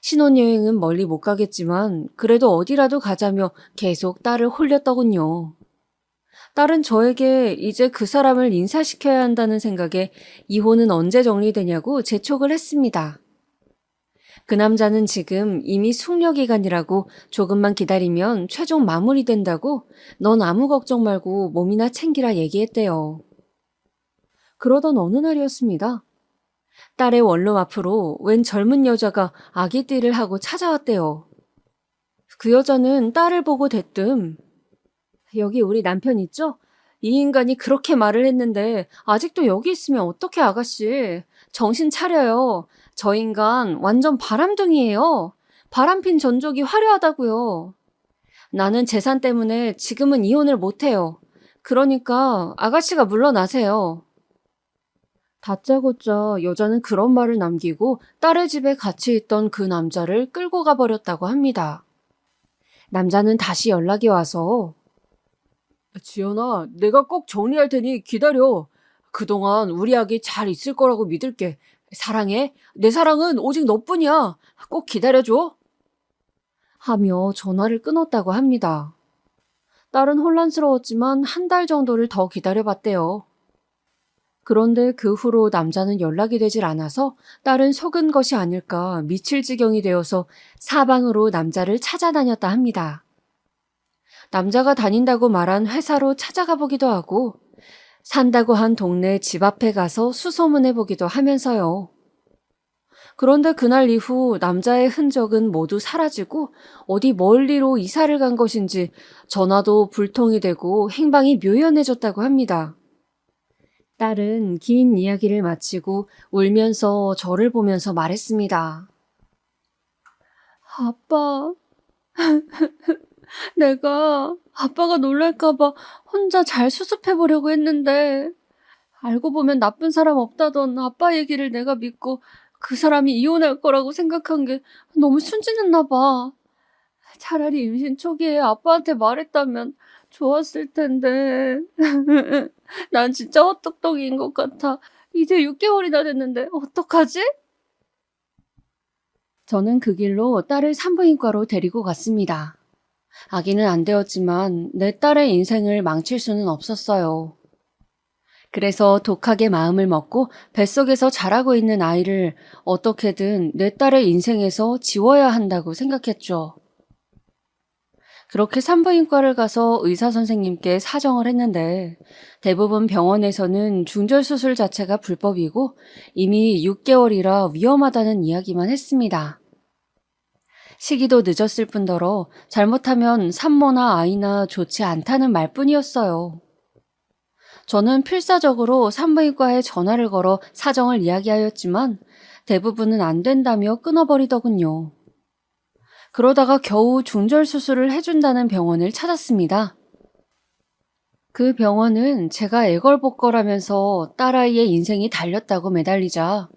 Speaker 2: 신혼여행은 멀리 못 가겠지만 그래도 어디라도 가자며 계속 딸을 홀렸더군요. 딸은 저에게 이제 그 사람을 인사시켜야 한다는 생각에 이혼은 언제 정리되냐고 재촉을 했습니다. 그 남자는 지금 이미 숙려기간이라고 조금만 기다리면 최종 마무리된다고 넌 아무 걱정 말고 몸이나 챙기라 얘기했대요. 그러던 어느 날이었습니다. 딸의 원룸 앞으로 웬 젊은 여자가 아기띠를 하고 찾아왔대요. 그 여자는 딸을 보고 대뜸 여기 우리 남편 있죠? 이 인간이 그렇게 말을 했는데 아직도 여기 있으면 어떡해 아가씨. 정신 차려요. 저 인간 완전 바람둥이에요. 바람핀 전적이 화려하다고요. 나는 재산 때문에 지금은 이혼을 못해요. 그러니까 아가씨가 물러나세요. 다짜고짜 여자는 그런 말을 남기고 딸의 집에 같이 있던 그 남자를 끌고 가버렸다고 합니다. 남자는 다시 연락이 와서 지연아, 내가 꼭 정리할 테니 기다려. 그동안 우리 아기 잘 있을 거라고 믿을게. 사랑해. 내 사랑은 오직 너뿐이야. 꼭 기다려줘. 하며 전화를 끊었다고 합니다. 딸은 혼란스러웠지만 1달 정도를 더 기다려봤대요. 그런데 그 후로 남자는 연락이 되질 않아서 딸은 속은 것이 아닐까 미칠 지경이 되어서 사방으로 남자를 찾아다녔다 합니다. 남자가 다닌다고 말한 회사로 찾아가 보기도 하고 산다고 한 동네 집 앞에 가서 수소문해 보기도 하면서요. 그런데 그날 이후 남자의 흔적은 모두 사라지고 어디 멀리로 이사를 간 것인지 전화도 불통이 되고 행방이 묘연해졌다고 합니다. 딸은 긴 이야기를 마치고 울면서 저를 보면서 말했습니다. 아빠, 내가 아빠가 놀랄까봐 혼자 잘 수습해보려고 했는데 알고 보면 나쁜 사람 없다던 아빠 얘기를 내가 믿고 그 사람이 이혼할 거라고 생각한 게 너무 순진했나 봐. 차라리 임신 초기에 아빠한테 말했다면 좋았을 텐데. 난 진짜 헛똑똑이인 것 같아. 이제 6개월이나 됐는데 어떡하지? 저는 그 길로 딸을 산부인과로 데리고 갔습니다. 아기는 안 되었지만 내 딸의 인생을 망칠 수는 없었어요. 그래서 독하게 마음을 먹고 뱃속에서 자라고 있는 아이를 어떻게든 내 딸의 인생에서 지워야 한다고 생각했죠. 그렇게 산부인과를 가서 의사 선생님께 사정을 했는데 대부분 병원에서는 중절수술 자체가 불법이고 이미 6개월이라 위험하다는 이야기만 했습니다. 시기도 늦었을 뿐더러 잘못하면 산모나 아이나 좋지 않다는 말뿐이었어요. 저는 필사적으로 산부인과에 전화를 걸어 사정을 이야기하였지만 대부분은 안 된다며 끊어버리더군요. 그러다가 겨우 중절수술을 해준다는 병원을 찾았습니다. 그 병원은 제가 애걸복걸하면서 딸아이의 인생이 달렸다고 매달리자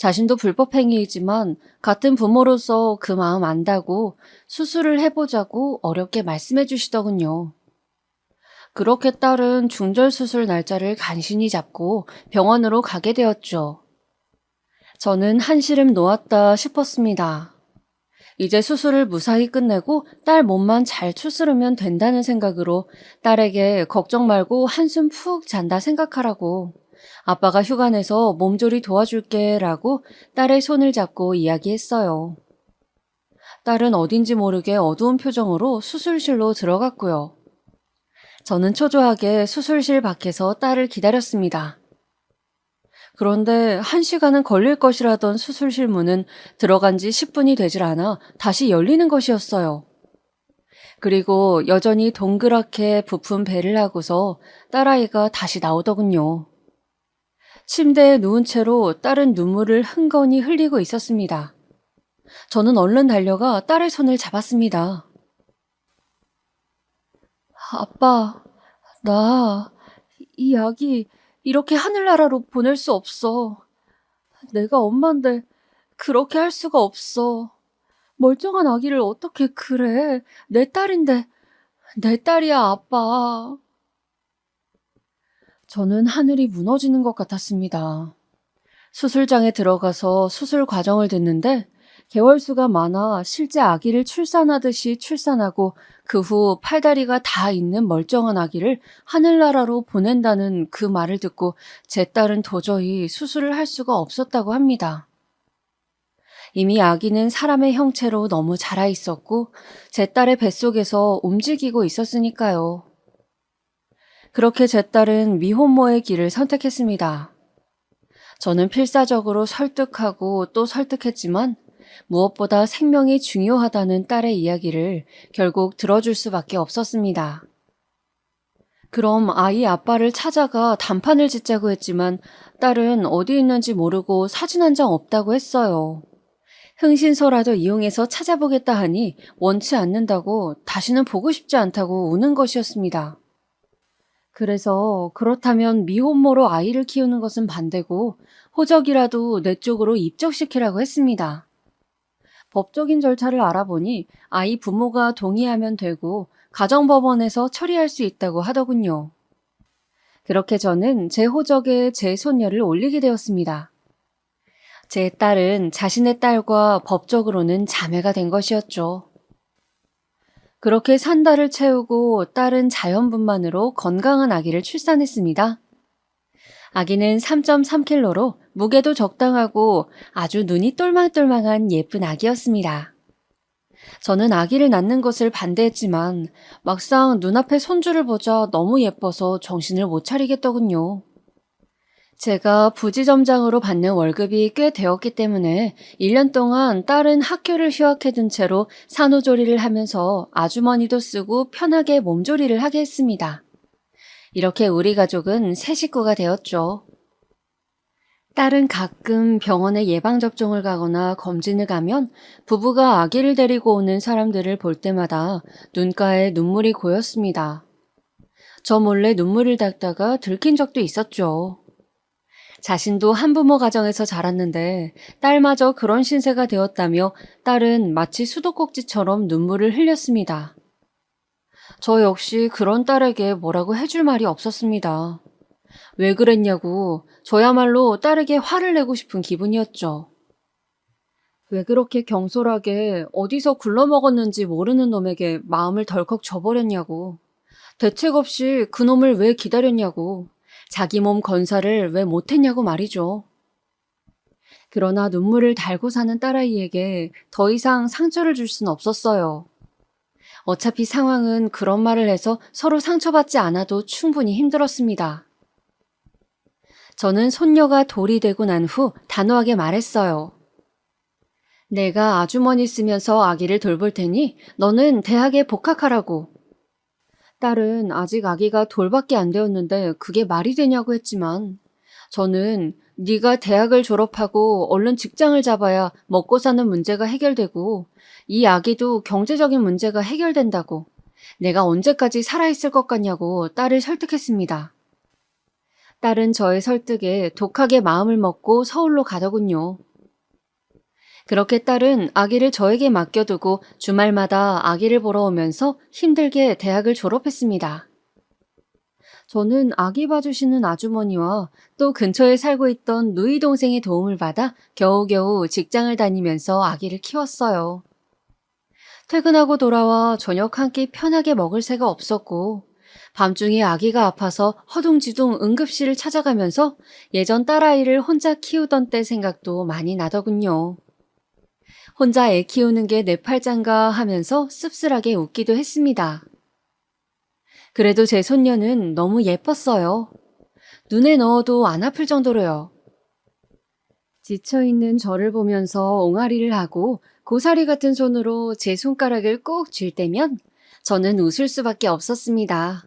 Speaker 2: 자신도 불법행위이지만 같은 부모로서 그 마음 안다고 수술을 해보자고 어렵게 말씀해 주시더군요. 그렇게 딸은 중절 수술 날짜를 간신히 잡고 병원으로 가게 되었죠. 저는 한시름 놓았다 싶었습니다. 이제 수술을 무사히 끝내고 딸 몸만 잘 추스르면 된다는 생각으로 딸에게 걱정 말고 한숨 푹 잔다 생각하라고, 아빠가 휴가 내서 몸조리 도와줄게 라고 딸의 손을 잡고 이야기했어요. 딸은 어딘지 모르게 어두운 표정으로 수술실로 들어갔고요. 저는 초조하게 수술실 밖에서 딸을 기다렸습니다. 그런데 1시간은 걸릴 것이라던 수술실 문은 들어간 지 10분이 되질 않아 다시 열리는 것이었어요. 그리고 여전히 동그랗게 부푼 배를 하고서 딸아이가 다시 나오더군요. 침대에 누운 채로 딸은 눈물을 흥건히 흘리고 있었습니다. 저는 얼른 달려가 딸의 손을 잡았습니다. 아빠, 나 이 아기 이렇게 하늘나라로 보낼 수 없어. 내가 엄마인데 그렇게 할 수가 없어. 멀쩡한 아기를 어떻게 그래. 내 딸인데. 내 딸이야, 아빠. 저는 하늘이 무너지는 것 같았습니다. 수술장에 들어가서 수술 과정을 듣는데 개월수가 많아 실제 아기를 출산하듯이 출산하고 그 후 팔다리가 다 있는 멀쩡한 아기를 하늘나라로 보낸다는 그 말을 듣고 제 딸은 도저히 수술을 할 수가 없었다고 합니다. 이미 아기는 사람의 형체로 너무 자라 있었고 제 딸의 뱃속에서 움직이고 있었으니까요. 그렇게 제 딸은 미혼모의 길을 선택했습니다. 저는 필사적으로 설득하고 또 설득했지만 무엇보다 생명이 중요하다는 딸의 이야기를 결국 들어줄 수밖에 없었습니다. 그럼 아이 아빠를 찾아가 단판을 짓자고 했지만 딸은 어디 있는지 모르고 사진 한 장 없다고 했어요. 흥신소라도 이용해서 찾아보겠다 하니 원치 않는다고, 다시는 보고 싶지 않다고 우는 것이었습니다. 그래서 그렇다면 미혼모로 아이를 키우는 것은 반대고 호적이라도 내 쪽으로 입적시키라고 했습니다. 법적인 절차를 알아보니 아이 부모가 동의하면 되고 가정법원에서 처리할 수 있다고 하더군요. 그렇게 저는 제 호적에 제 손녀를 올리게 되었습니다. 제 딸은 자신의 딸과 법적으로는 자매가 된 것이었죠. 그렇게 3달을 채우고 딸은 자연분만으로 건강한 아기를 출산했습니다. 아기는 3.3kg로 무게도 적당하고 아주 눈이 똘망똘망한 예쁜 아기였습니다. 저는 아기를 낳는 것을 반대했지만 막상 눈앞에 손주를 보자 너무 예뻐서 정신을 못 차리겠더군요. 제가 부지점장으로 받는 월급이 꽤 되었기 때문에 1년 동안 딸은 학교를 휴학해둔 채로 산후조리를 하면서 아주머니도 쓰고 편하게 몸조리를 하게 했습니다. 이렇게 우리 가족은 새 식구가 되었죠. 딸은 가끔 병원에 예방접종을 가거나 검진을 가면 부부가 아기를 데리고 오는 사람들을 볼 때마다 눈가에 눈물이 고였습니다. 저 몰래 눈물을 닦다가 들킨 적도 있었죠. 자신도 한부모 가정에서 자랐는데 딸마저 그런 신세가 되었다며 딸은 마치 수도꼭지처럼 눈물을 흘렸습니다. 저 역시 그런 딸에게 뭐라고 해줄 말이 없었습니다. 왜 그랬냐고 저야말로 딸에게 화를 내고 싶은 기분이었죠. 왜 그렇게 경솔하게 어디서 굴러먹었는지 모르는 놈에게 마음을 덜컥 줘버렸냐고. 대책 없이 그놈을 왜 기다렸냐고. 자기 몸 건사를 왜 못했냐고 말이죠. 그러나 눈물을 달고 사는 딸아이에게 더 이상 상처를 줄 순 없었어요. 어차피 상황은 그런 말을 해서 서로 상처받지 않아도 충분히 힘들었습니다. 저는 손녀가 돌이 되고 난 후 단호하게 말했어요. 내가 아주머니 쓰면서 아기를 돌볼 테니 너는 대학에 복학하라고. 딸은 아직 아기가 돌밖에 안 되었는데 그게 말이 되냐고 했지만 저는 네가 대학을 졸업하고 얼른 직장을 잡아야 먹고 사는 문제가 해결되고 이 아기도 경제적인 문제가 해결된다고, 내가 언제까지 살아있을 것 같냐고 딸을 설득했습니다. 딸은 저의 설득에 독하게 마음을 먹고 서울로 가더군요. 그렇게 딸은 아기를 저에게 맡겨두고 주말마다 아기를 보러 오면서 힘들게 대학을 졸업했습니다. 저는 아기 봐주시는 아주머니와 또 근처에 살고 있던 누이 동생의 도움을 받아 겨우겨우 직장을 다니면서 아기를 키웠어요. 퇴근하고 돌아와 저녁 한 끼 편하게 먹을 새가 없었고, 밤중에 아기가 아파서 허둥지둥 응급실을 찾아가면서 예전 딸아이를 혼자 키우던 때 생각도 많이 나더군요. 혼자 애 키우는 게 내 팔짱가 하면서 씁쓸하게 웃기도 했습니다. 그래도 제 손녀는 너무 예뻤어요. 눈에 넣어도 안 아플 정도로요. 지쳐있는 저를 보면서 옹알이를 하고 고사리 같은 손으로 제 손가락을 꼭 쥘 때면 저는 웃을 수밖에 없었습니다.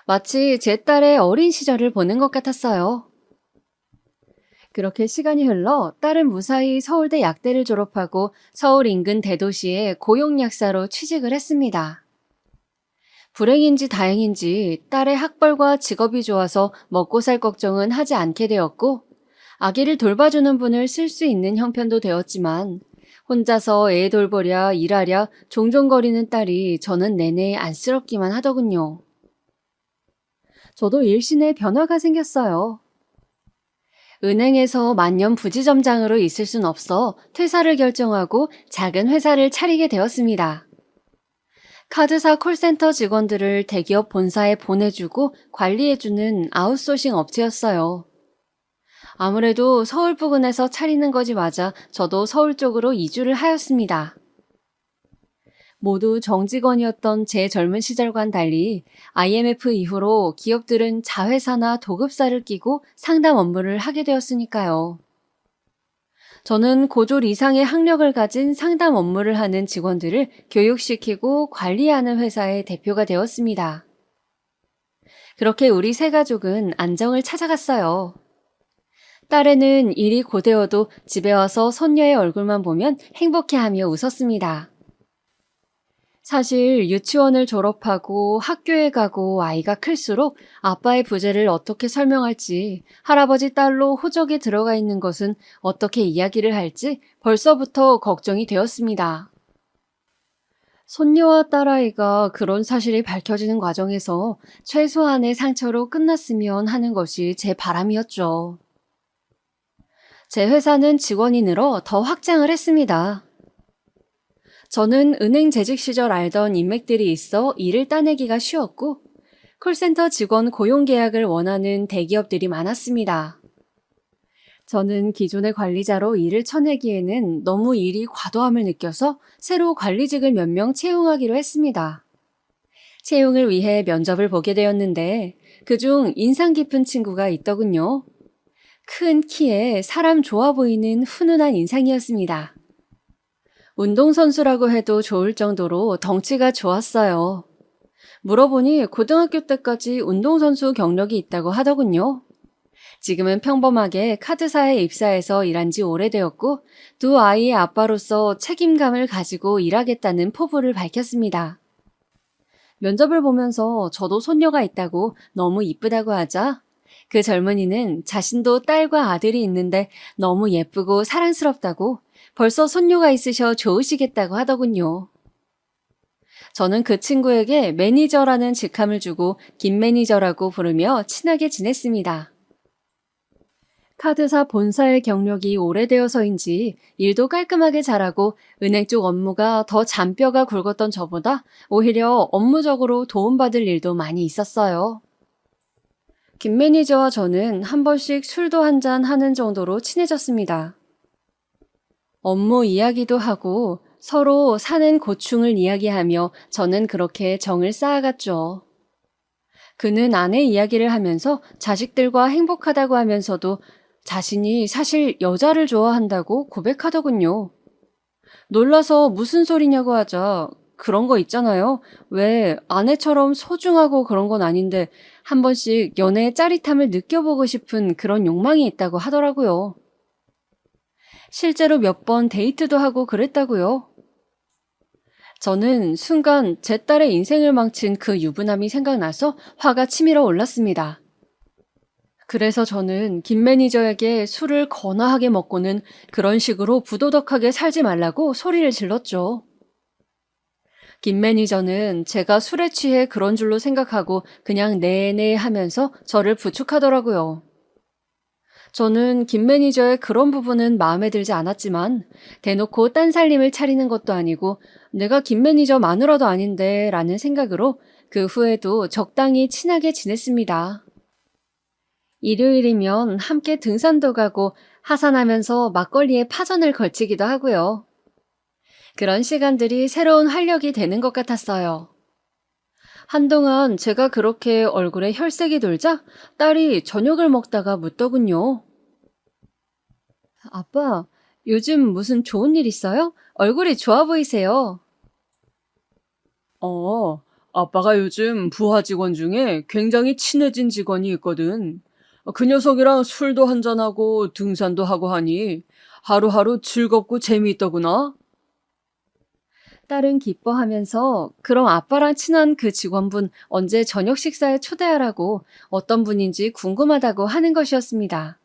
Speaker 2: 마치 제 딸의 어린 시절을 보는 것 같았어요. 그렇게 시간이 흘러 딸은 무사히 서울대 약대를 졸업하고 서울 인근 대도시의 고용약사로 취직을 했습니다. 불행인지 다행인지 딸의 학벌과 직업이 좋아서 먹고 살 걱정은 하지 않게 되었고, 아기를 돌봐주는 분을 쓸 수 있는 형편도 되었지만 혼자서 애 돌보랴 일하랴 종종거리는 딸이 저는 내내 안쓰럽기만 하더군요. 저도 일신에 변화가 생겼어요. 은행에서 만년 부지점장으로 있을 순 없어 퇴사를 결정하고 작은 회사를 차리게 되었습니다. 카드사 콜센터 직원들을 대기업 본사에 보내주고 관리해주는 아웃소싱 업체였어요. 아무래도 서울 부근에서 차리는 것이 맞아 저도 서울 쪽으로 이주를 하였습니다. 모두 정직원이었던 제 젊은 시절과는 달리 IMF 이후로 기업들은 자회사나 도급사를 끼고 상담 업무를 하게 되었으니까요. 저는 고졸 이상의 학력을 가진 상담 업무를 하는 직원들을 교육시키고 관리하는 회사의 대표가 되었습니다. 그렇게 우리 세 가족은 안정을 찾아갔어요. 딸애는 일이 고되어도 집에 와서 손녀의 얼굴만 보면 행복해하며 웃었습니다. 사실 유치원을 졸업하고 학교에 가고 아이가 클수록 아빠의 부재를 어떻게 설명할지, 할아버지 딸로 호적에 들어가 있는 것은 어떻게 이야기를 할지 벌써부터 걱정이 되었습니다. 손녀와 딸아이가 그런 사실이 밝혀지는 과정에서 최소한의 상처로 끝났으면 하는 것이 제 바람이었죠. 제 회사는 직원이 늘어 더 확장을 했습니다. 저는 은행 재직 시절 알던 인맥들이 있어 일을 따내기가 쉬웠고, 콜센터 직원 고용 계약을 원하는 대기업들이 많았습니다. 저는 기존의 관리자로 일을 쳐내기에는 너무 일이 과도함을 느껴서 새로 관리직을 몇 명 채용하기로 했습니다. 채용을 위해 면접을 보게 되었는데 그중 인상 깊은 친구가 있더군요. 큰 키에 사람 좋아 보이는 훈훈한 인상이었습니다. 운동선수라고 해도 좋을 정도로 덩치가 좋았어요. 물어보니 고등학교 때까지 운동선수 경력이 있다고 하더군요. 지금은 평범하게 카드사에 입사해서 일한 지 오래되었고 두 아이의 아빠로서 책임감을 가지고 일하겠다는 포부를 밝혔습니다. 면접을 보면서 저도 손녀가 있다고 너무 이쁘다고 하자 그 젊은이는 자신도 딸과 아들이 있는데 너무 예쁘고 사랑스럽다고 벌써 손녀가 있으셔 좋으시겠다고 하더군요. 저는 그 친구에게 매니저라는 직함을 주고 김 매니저라고 부르며 친하게 지냈습니다. 카드사 본사의 경력이 오래되어서인지 일도 깔끔하게 잘하고 은행 쪽 업무가 더 잔뼈가 굵었던 저보다 오히려 업무적으로 도움받을 일도 많이 있었어요. 김 매니저와 저는 한 번씩 술도 한잔 하는 정도로 친해졌습니다. 업무 이야기도 하고 서로 사는 고충을 이야기하며 저는 그렇게 정을 쌓아갔죠. 그는 아내 이야기를 하면서 자식들과 행복하다고 하면서도 자신이 사실 여자를 좋아한다고 고백하더군요. 놀라서 무슨 소리냐고 하자 그런 거 있잖아요. 왜 아내처럼 소중하고 그런 건 아닌데 한 번씩 연애의 짜릿함을 느껴보고 싶은 그런 욕망이 있다고 하더라고요. 실제로 몇 번 데이트도 하고 그랬다고요. 저는 순간 제 딸의 인생을 망친 그 유부남이 생각나서 화가 치밀어 올랐습니다. 그래서 저는 김 매니저에게 술을 거나하게 먹고는 그런 식으로 부도덕하게 살지 말라고 소리를 질렀죠. 김 매니저는 제가 술에 취해 그런 줄로 생각하고 그냥 네네 하면서 저를 부축하더라고요. 저는 김 매니저의 그런 부분은 마음에 들지 않았지만 대놓고 딴 살림을 차리는 것도 아니고 내가 김 매니저 마누라도 아닌데 라는 생각으로 그 후에도 적당히 친하게 지냈습니다. 일요일이면 함께 등산도 가고 하산하면서 막걸리에 파전을 걸치기도 하고요. 그런 시간들이 새로운 활력이 되는 것 같았어요. 한동안 제가 그렇게 얼굴에 혈색이 돌자 딸이 저녁을 먹다가 묻더군요. 아빠, 요즘 무슨 좋은 일 있어요? 얼굴이 좋아 보이세요.
Speaker 3: 아빠가 요즘 부하 직원 중에 굉장히 친해진 직원이 있거든. 그 녀석이랑 술도 한잔하고 등산도 하고 하니 하루하루 즐겁고 재미있더구나.
Speaker 2: 딸은 기뻐하면서 그럼 아빠랑 친한 그 직원분 언제 저녁 식사에 초대하라고 어떤 분인지 궁금하다고 하는 것이었습니다.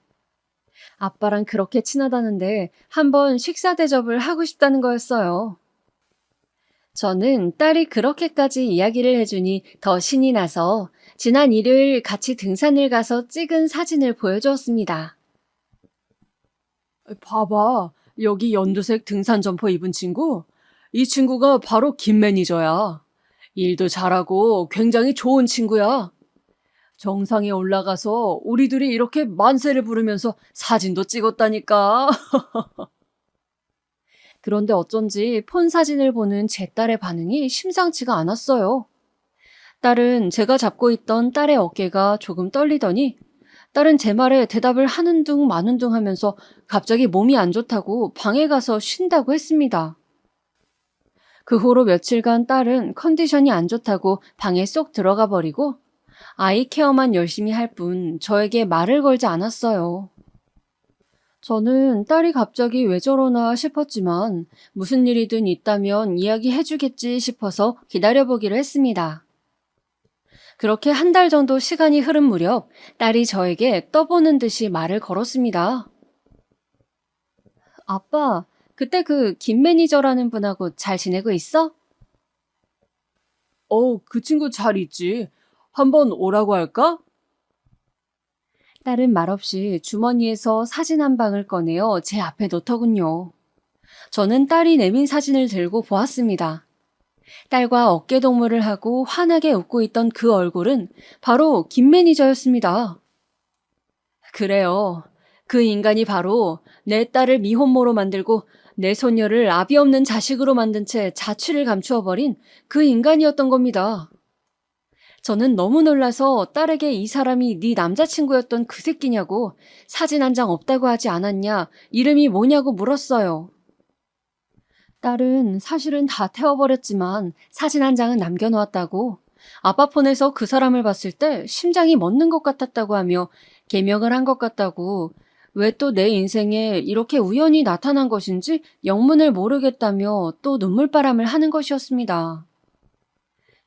Speaker 2: 아빠랑 그렇게 친하다는데 한번 식사 대접을 하고 싶다는 거였어요. 저는 딸이 그렇게까지 이야기를 해주니 더 신이 나서 지난 일요일 같이 등산을 가서 찍은 사진을 보여주었습니다.
Speaker 3: 봐봐, 여기 연두색 등산 점퍼 입은 친구? 이 친구가 바로 김 매니저야. 일도 잘하고 굉장히 좋은 친구야. 정상에 올라가서 우리 둘이 이렇게 만세를 부르면서 사진도 찍었다니까.
Speaker 2: 그런데 어쩐지 폰 사진을 보는 제 딸의 반응이 심상치가 않았어요. 딸은 제가 잡고 있던 딸의 어깨가 조금 떨리더니 딸은 제 말에 대답을 하는 둥 마는 둥 하면서 갑자기 몸이 안 좋다고 방에 가서 쉰다고 했습니다. 그 후로 며칠간 딸은 컨디션이 안 좋다고 방에 쏙 들어가 버리고 아이 케어만 열심히 할 뿐 저에게 말을 걸지 않았어요. 저는 딸이 갑자기 왜 저러나 싶었지만 무슨 일이든 있다면 이야기해주겠지 싶어서 기다려보기로 했습니다. 그렇게 한 달 정도 시간이 흐른 무렵 딸이 저에게 떠보는 듯이 말을 걸었습니다. 아빠, 그때 그 김 매니저라는 분하고 잘 지내고 있어?
Speaker 3: 그 친구 잘 있지. 한번 오라고 할까?
Speaker 2: 딸은 말없이 주머니에서 사진 한 방을 꺼내어 제 앞에 놓더군요. 저는 딸이 내민 사진을 들고 보았습니다. 딸과 어깨동무를 하고 환하게 웃고 있던 그 얼굴은 바로 김 매니저였습니다. 그래요. 그 인간이 바로 내 딸을 미혼모로 만들고 내 손녀를 아비 없는 자식으로 만든 채 자취를 감추어 버린 그 인간이었던 겁니다. 저는 너무 놀라서 딸에게 이 사람이 네 남자친구였던 그 새끼냐고 사진 한 장 없다고 하지 않았냐 이름이 뭐냐고 물었어요. 딸은 사실은 다 태워버렸지만 사진 한 장은 남겨놓았다고 아빠 폰에서 그 사람을 봤을 때 심장이 멎는 것 같았다고 하며 개명을 한 것 같다고 왜 또 내 인생에 이렇게 우연히 나타난 것인지 영문을 모르겠다며 또 눈물바람을 하는 것이었습니다.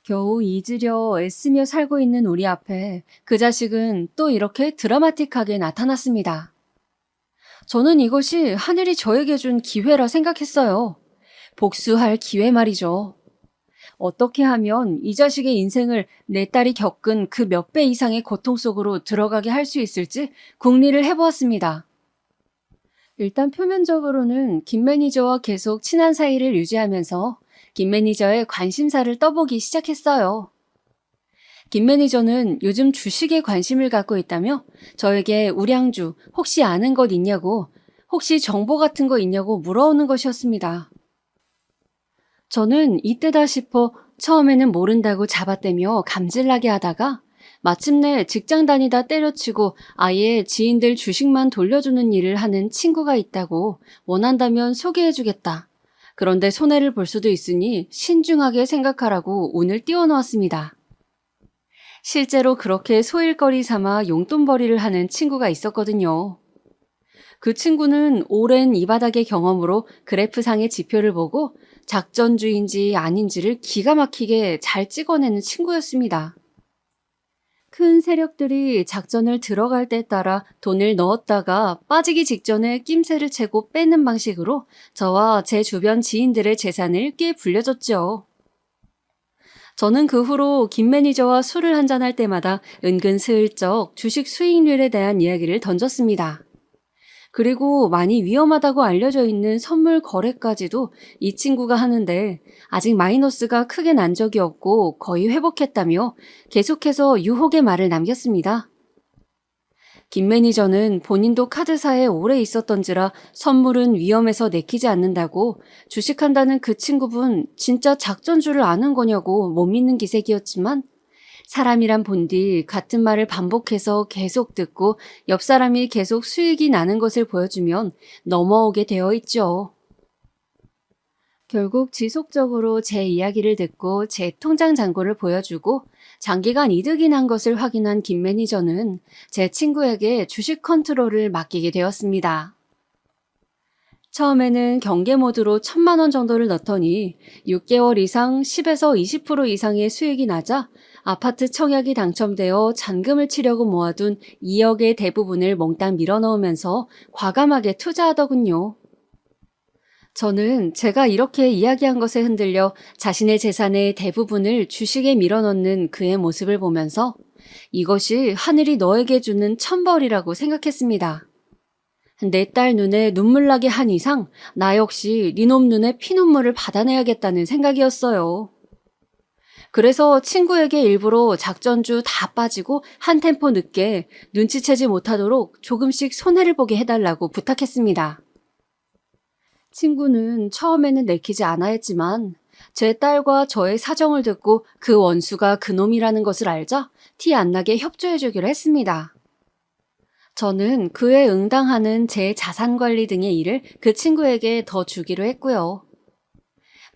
Speaker 2: 겨우 잊으려 애쓰며 살고 있는 우리 앞에 그 자식은 또 이렇게 드라마틱하게 나타났습니다. 저는 이것이 하늘이 저에게 준 기회라 생각했어요. 복수할 기회 말이죠. 어떻게 하면 이 자식의 인생을 내 딸이 겪은 그 몇 배 이상의 고통 속으로 들어가게 할 수 있을지 궁리를 해보았습니다. 일단 표면적으로는 김 매니저와 계속 친한 사이를 유지하면서 김 매니저의 관심사를 떠보기 시작했어요. 김 매니저는 요즘 주식에 관심을 갖고 있다며 저에게 우량주 혹시 아는 것 있냐고 혹시 정보 같은 거 있냐고 물어오는 것이었습니다. 저는 이때다 싶어 처음에는 모른다고 잡아떼며 감질나게 하다가 마침내 직장 다니다 때려치고 아예 지인들 주식만 돌려주는 일을 하는 친구가 있다고 원한다면 소개해주겠다. 그런데 손해를 볼 수도 있으니 신중하게 생각하라고 운을 띄워놓았습니다. 실제로 그렇게 소일거리 삼아 용돈벌이를 하는 친구가 있었거든요. 그 친구는 오랜 이 바닥의 경험으로 그래프상의 지표를 보고 작전주의인지 아닌지를 기가 막히게 잘 찍어내는 친구였습니다. 큰 세력들이 작전을 들어갈 때 따라 돈을 넣었다가 빠지기 직전에 낌새를 채고 빼는 방식으로 저와 제 주변 지인들의 재산을 꽤 불려줬죠. 저는 그 후로 김 매니저와 술을 한잔할 때마다 은근슬쩍 주식 수익률에 대한 이야기를 던졌습니다. 그리고 많이 위험하다고 알려져 있는 선물 거래까지도 이 친구가 하는데 아직 마이너스가 크게 난 적이 없고 거의 회복했다며 계속해서 유혹의 말을 남겼습니다. 김 매니저는 본인도 카드사에 오래 있었던지라 선물은 위험해서 내키지 않는다고 주식한다는 그 친구분 진짜 작전줄을 아는 거냐고 못 믿는 기색이었지만 사람이란 본디 같은 말을 반복해서 계속 듣고 옆 사람이 계속 수익이 나는 것을 보여주면 넘어오게 되어 있죠. 결국 지속적으로 제 이야기를 듣고 제 통장 잔고를 보여주고 장기간 이득이 난 것을 확인한 김 매니저는 제 친구에게 주식 컨트롤을 맡기게 되었습니다. 처음에는 경계 모드로 1,000만 원 정도를 넣더니 6개월 이상 10에서 20% 이상의 수익이 나자 아파트 청약이 당첨되어 잔금을 치려고 모아둔 2억의 대부분을 몽땅 밀어넣으면서 과감하게 투자하더군요. 저는 제가 이렇게 이야기한 것에 흔들려 자신의 재산의 대부분을 주식에 밀어넣는 그의 모습을 보면서 이것이 하늘이 너에게 주는 천벌이라고 생각했습니다. 내 딸 눈에 눈물 나게 한 이상 나 역시 니놈 눈에 피눈물을 받아내야겠다는 생각이었어요. 그래서 친구에게 일부러 작전주 다 빠지고 한 템포 늦게 눈치채지 못하도록 조금씩 손해를 보게 해달라고 부탁했습니다. 친구는 처음에는 내키지 않아 했지만 제 딸과 저의 사정을 듣고 그 원수가 그놈이라는 것을 알자 티 안 나게 협조해주기로 했습니다. 저는 그에 응당하는 제 자산관리 등의 일을 그 친구에게 더 주기로 했고요.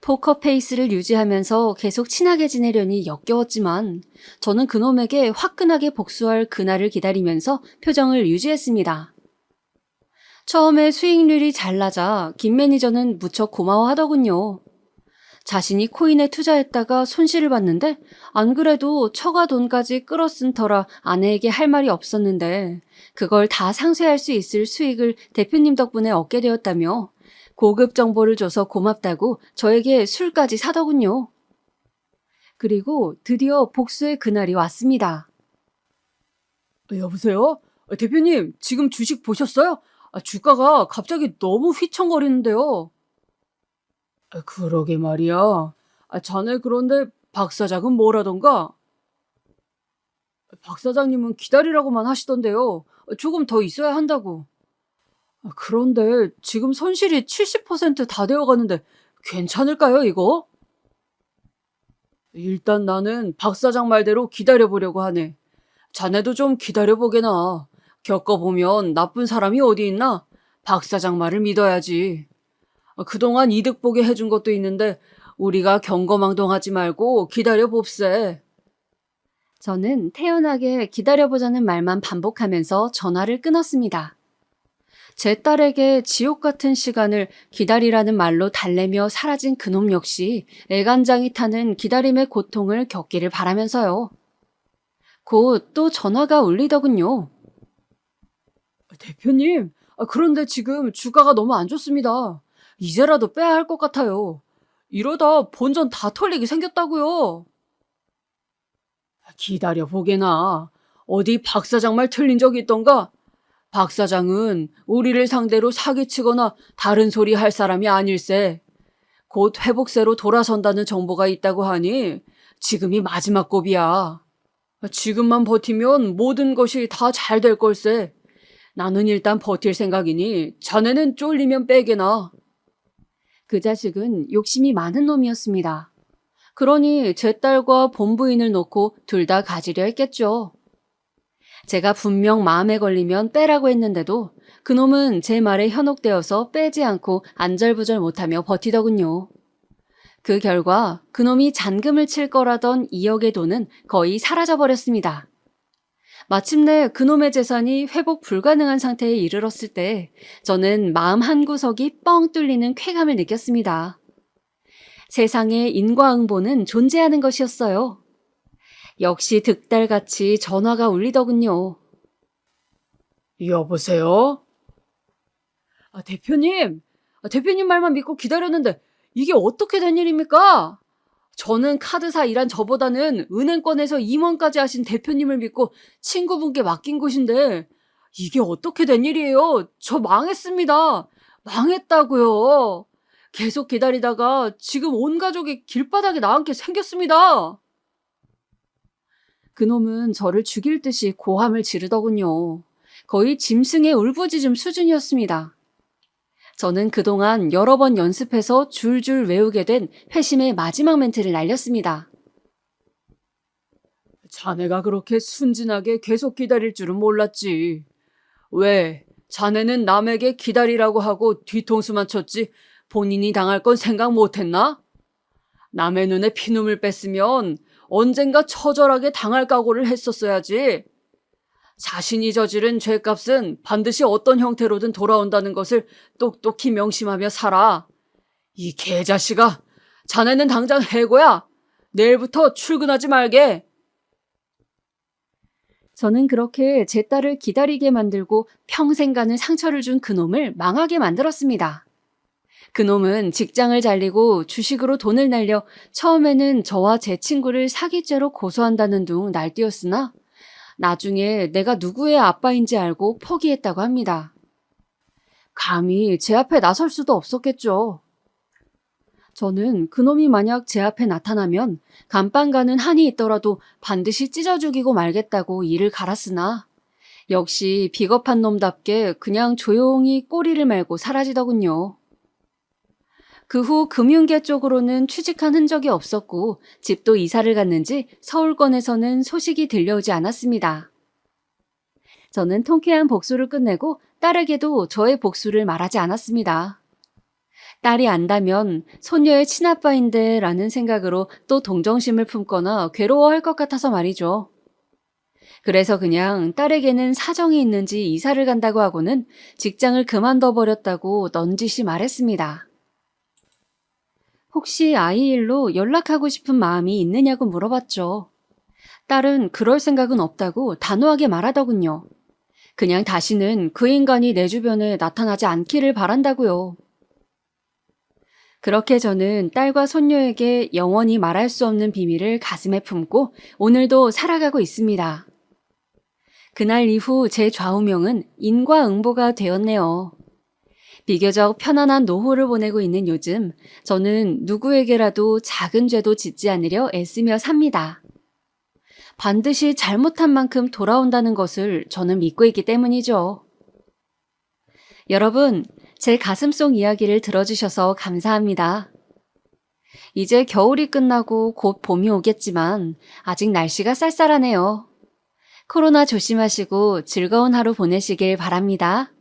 Speaker 2: 포커페이스를 유지하면서 계속 친하게 지내려니 역겨웠지만 저는 그놈에게 화끈하게 복수할 그날을 기다리면서 표정을 유지했습니다. 처음에 수익률이 잘 나자 김 매니저는 무척 고마워하더군요. 자신이 코인에 투자했다가 손실을 봤는데 안 그래도 처가 돈까지 끌어쓴 터라 아내에게 할 말이 없었는데 그걸 다 상쇄할 수 있을 수익을 대표님 덕분에 얻게 되었다며 고급 정보를 줘서 고맙다고 저에게 술까지 사더군요. 그리고 드디어 복수의 그날이 왔습니다.
Speaker 3: 여보세요? 대표님, 지금 주식 보셨어요? 주가가 갑자기 너무 휘청거리는데요. 그러게 말이야. 자네 그런데 박 사장은 뭐라던가? 박 사장님은 기다리라고만 하시던데요. 조금 더 있어야 한다고. 그런데 지금 손실이 70%다 되어가는데 괜찮을까요, 이거? 일단 나는 박 사장 말대로 기다려보려고 하네. 자네도 좀 기다려보게나. 겪어보면 나쁜 사람이 어디 있나? 박 사장 말을 믿어야지. 그동안 이득 보게 해준 것도 있는데 우리가 경거망동하지 말고 기다려봅세.
Speaker 2: 저는 태연하게 기다려보자는 말만 반복하면서 전화를 끊었습니다. 제 딸에게 지옥 같은 시간을 기다리라는 말로 달래며 사라진 그놈 역시 애간장이 타는 기다림의 고통을 겪기를 바라면서요. 곧 또 전화가 울리더군요.
Speaker 3: 대표님, 그런데 지금 주가가 너무 안 좋습니다. 이제라도 빼야 할 것 같아요. 이러다 본전 다 털리게 생겼다고요. 기다려보게나. 어디 박 사장 말 틀린 적이 있던가? 박 사장은 우리를 상대로 사기치거나 다른 소리 할 사람이 아닐세. 곧 회복세로 돌아선다는 정보가 있다고 하니 지금이 마지막 고비야. 지금만 버티면 모든 것이 다 잘 될 걸세. 나는 일단 버틸 생각이니 자네는 쫄리면 빼게나.
Speaker 2: 그 자식은 욕심이 많은 놈이었습니다. 그러니 제 딸과 본부인을 놓고 둘 다 가지려 했겠죠. 제가 분명 마음에 걸리면 빼라고 했는데도 그놈은 제 말에 현혹되어서 빼지 않고 안절부절 못하며 버티더군요. 그 결과 그놈이 잔금을 칠 거라던 2억의 돈은 거의 사라져버렸습니다. 마침내 그놈의 재산이 회복 불가능한 상태에 이르렀을 때 저는 마음 한구석이 뻥 뚫리는 쾌감을 느꼈습니다. 세상에 인과응보는 존재하는 것이었어요. 역시 득달같이 전화가 울리더군요.
Speaker 3: 여보세요? 대표님 말만 믿고 기다렸는데 이게 어떻게 된 일입니까? 저는 카드사 일한 저보다는 은행권에서 임원까지 하신 대표님을 믿고 친구분께 맡긴 곳인데 이게 어떻게 된 일이에요? 저 망했습니다. 망했다고요. 계속 기다리다가 지금 온 가족이 길바닥에 나앉게 생겼습니다. 그놈은 저를 죽일 듯이 고함을 지르더군요. 거의 짐승의 울부짖음 수준이었습니다. 저는 그동안 여러 번 연습해서 줄줄 외우게 된 회심의 마지막 멘트를 날렸습니다. 자네가 그렇게 순진하게 계속 기다릴 줄은 몰랐지. 왜? 자네는 남에게 기다리라고 하고 뒤통수만 쳤지 본인이 당할 건 생각 못했나? 남의 눈에 피눈물 뺐으면 언젠가 처절하게 당할 각오를 했었어야지. 자신이 저지른 죄값은 반드시 어떤 형태로든 돌아온다는 것을 똑똑히 명심하며 살아. 이 개자식아, 자네는 당장 해고야. 내일부터 출근하지 말게.
Speaker 2: 저는 그렇게 제 딸을 기다리게 만들고 평생 가는 상처를 준 그놈을 망하게 만들었습니다. 그놈은 직장을 잘리고 주식으로 돈을 날려 처음에는 저와 제 친구를 사기죄로 고소한다는 둥 날뛰었으나 나중에 내가 누구의 아빠인지 알고 포기했다고 합니다. 감히 제 앞에 나설 수도 없었겠죠. 저는 그놈이 만약 제 앞에 나타나면 감방 가는 한이 있더라도 반드시 찢어 죽이고 말겠다고 이를 갈았으나 역시 비겁한 놈답게 그냥 조용히 꼬리를 말고 사라지더군요. 그 후 금융계 쪽으로는 취직한 흔적이 없었고 집도 이사를 갔는지 서울권에서는 소식이 들려오지 않았습니다. 저는 통쾌한 복수를 끝내고 딸에게도 저의 복수를 말하지 않았습니다. 딸이 안다면 손녀의 친아빠인데 라는 생각으로 또 동정심을 품거나 괴로워할 것 같아서 말이죠. 그래서 그냥 딸에게는 사정이 있는지 이사를 간다고 하고는 직장을 그만둬 버렸다고 넌지시 말했습니다. 혹시 아이 일로 연락하고 싶은 마음이 있느냐고 물어봤죠. 딸은 그럴 생각은 없다고 단호하게 말하더군요. 그냥 다시는 그 인간이 내 주변에 나타나지 않기를 바란다고요. 그렇게 저는 딸과 손녀에게 영원히 말할 수 없는 비밀을 가슴에 품고 오늘도 살아가고 있습니다. 그날 이후 제 좌우명은 인과응보가 되었네요. 비교적 편안한 노후를 보내고 있는 요즘 저는 누구에게라도 작은 죄도 짓지 않으려 애쓰며 삽니다. 반드시 잘못한 만큼 돌아온다는 것을 저는 믿고 있기 때문이죠. 여러분, 제 가슴속 이야기를 들어주셔서 감사합니다. 이제 겨울이 끝나고 곧 봄이 오겠지만 아직 날씨가 쌀쌀하네요. 코로나 조심하시고 즐거운 하루 보내시길 바랍니다.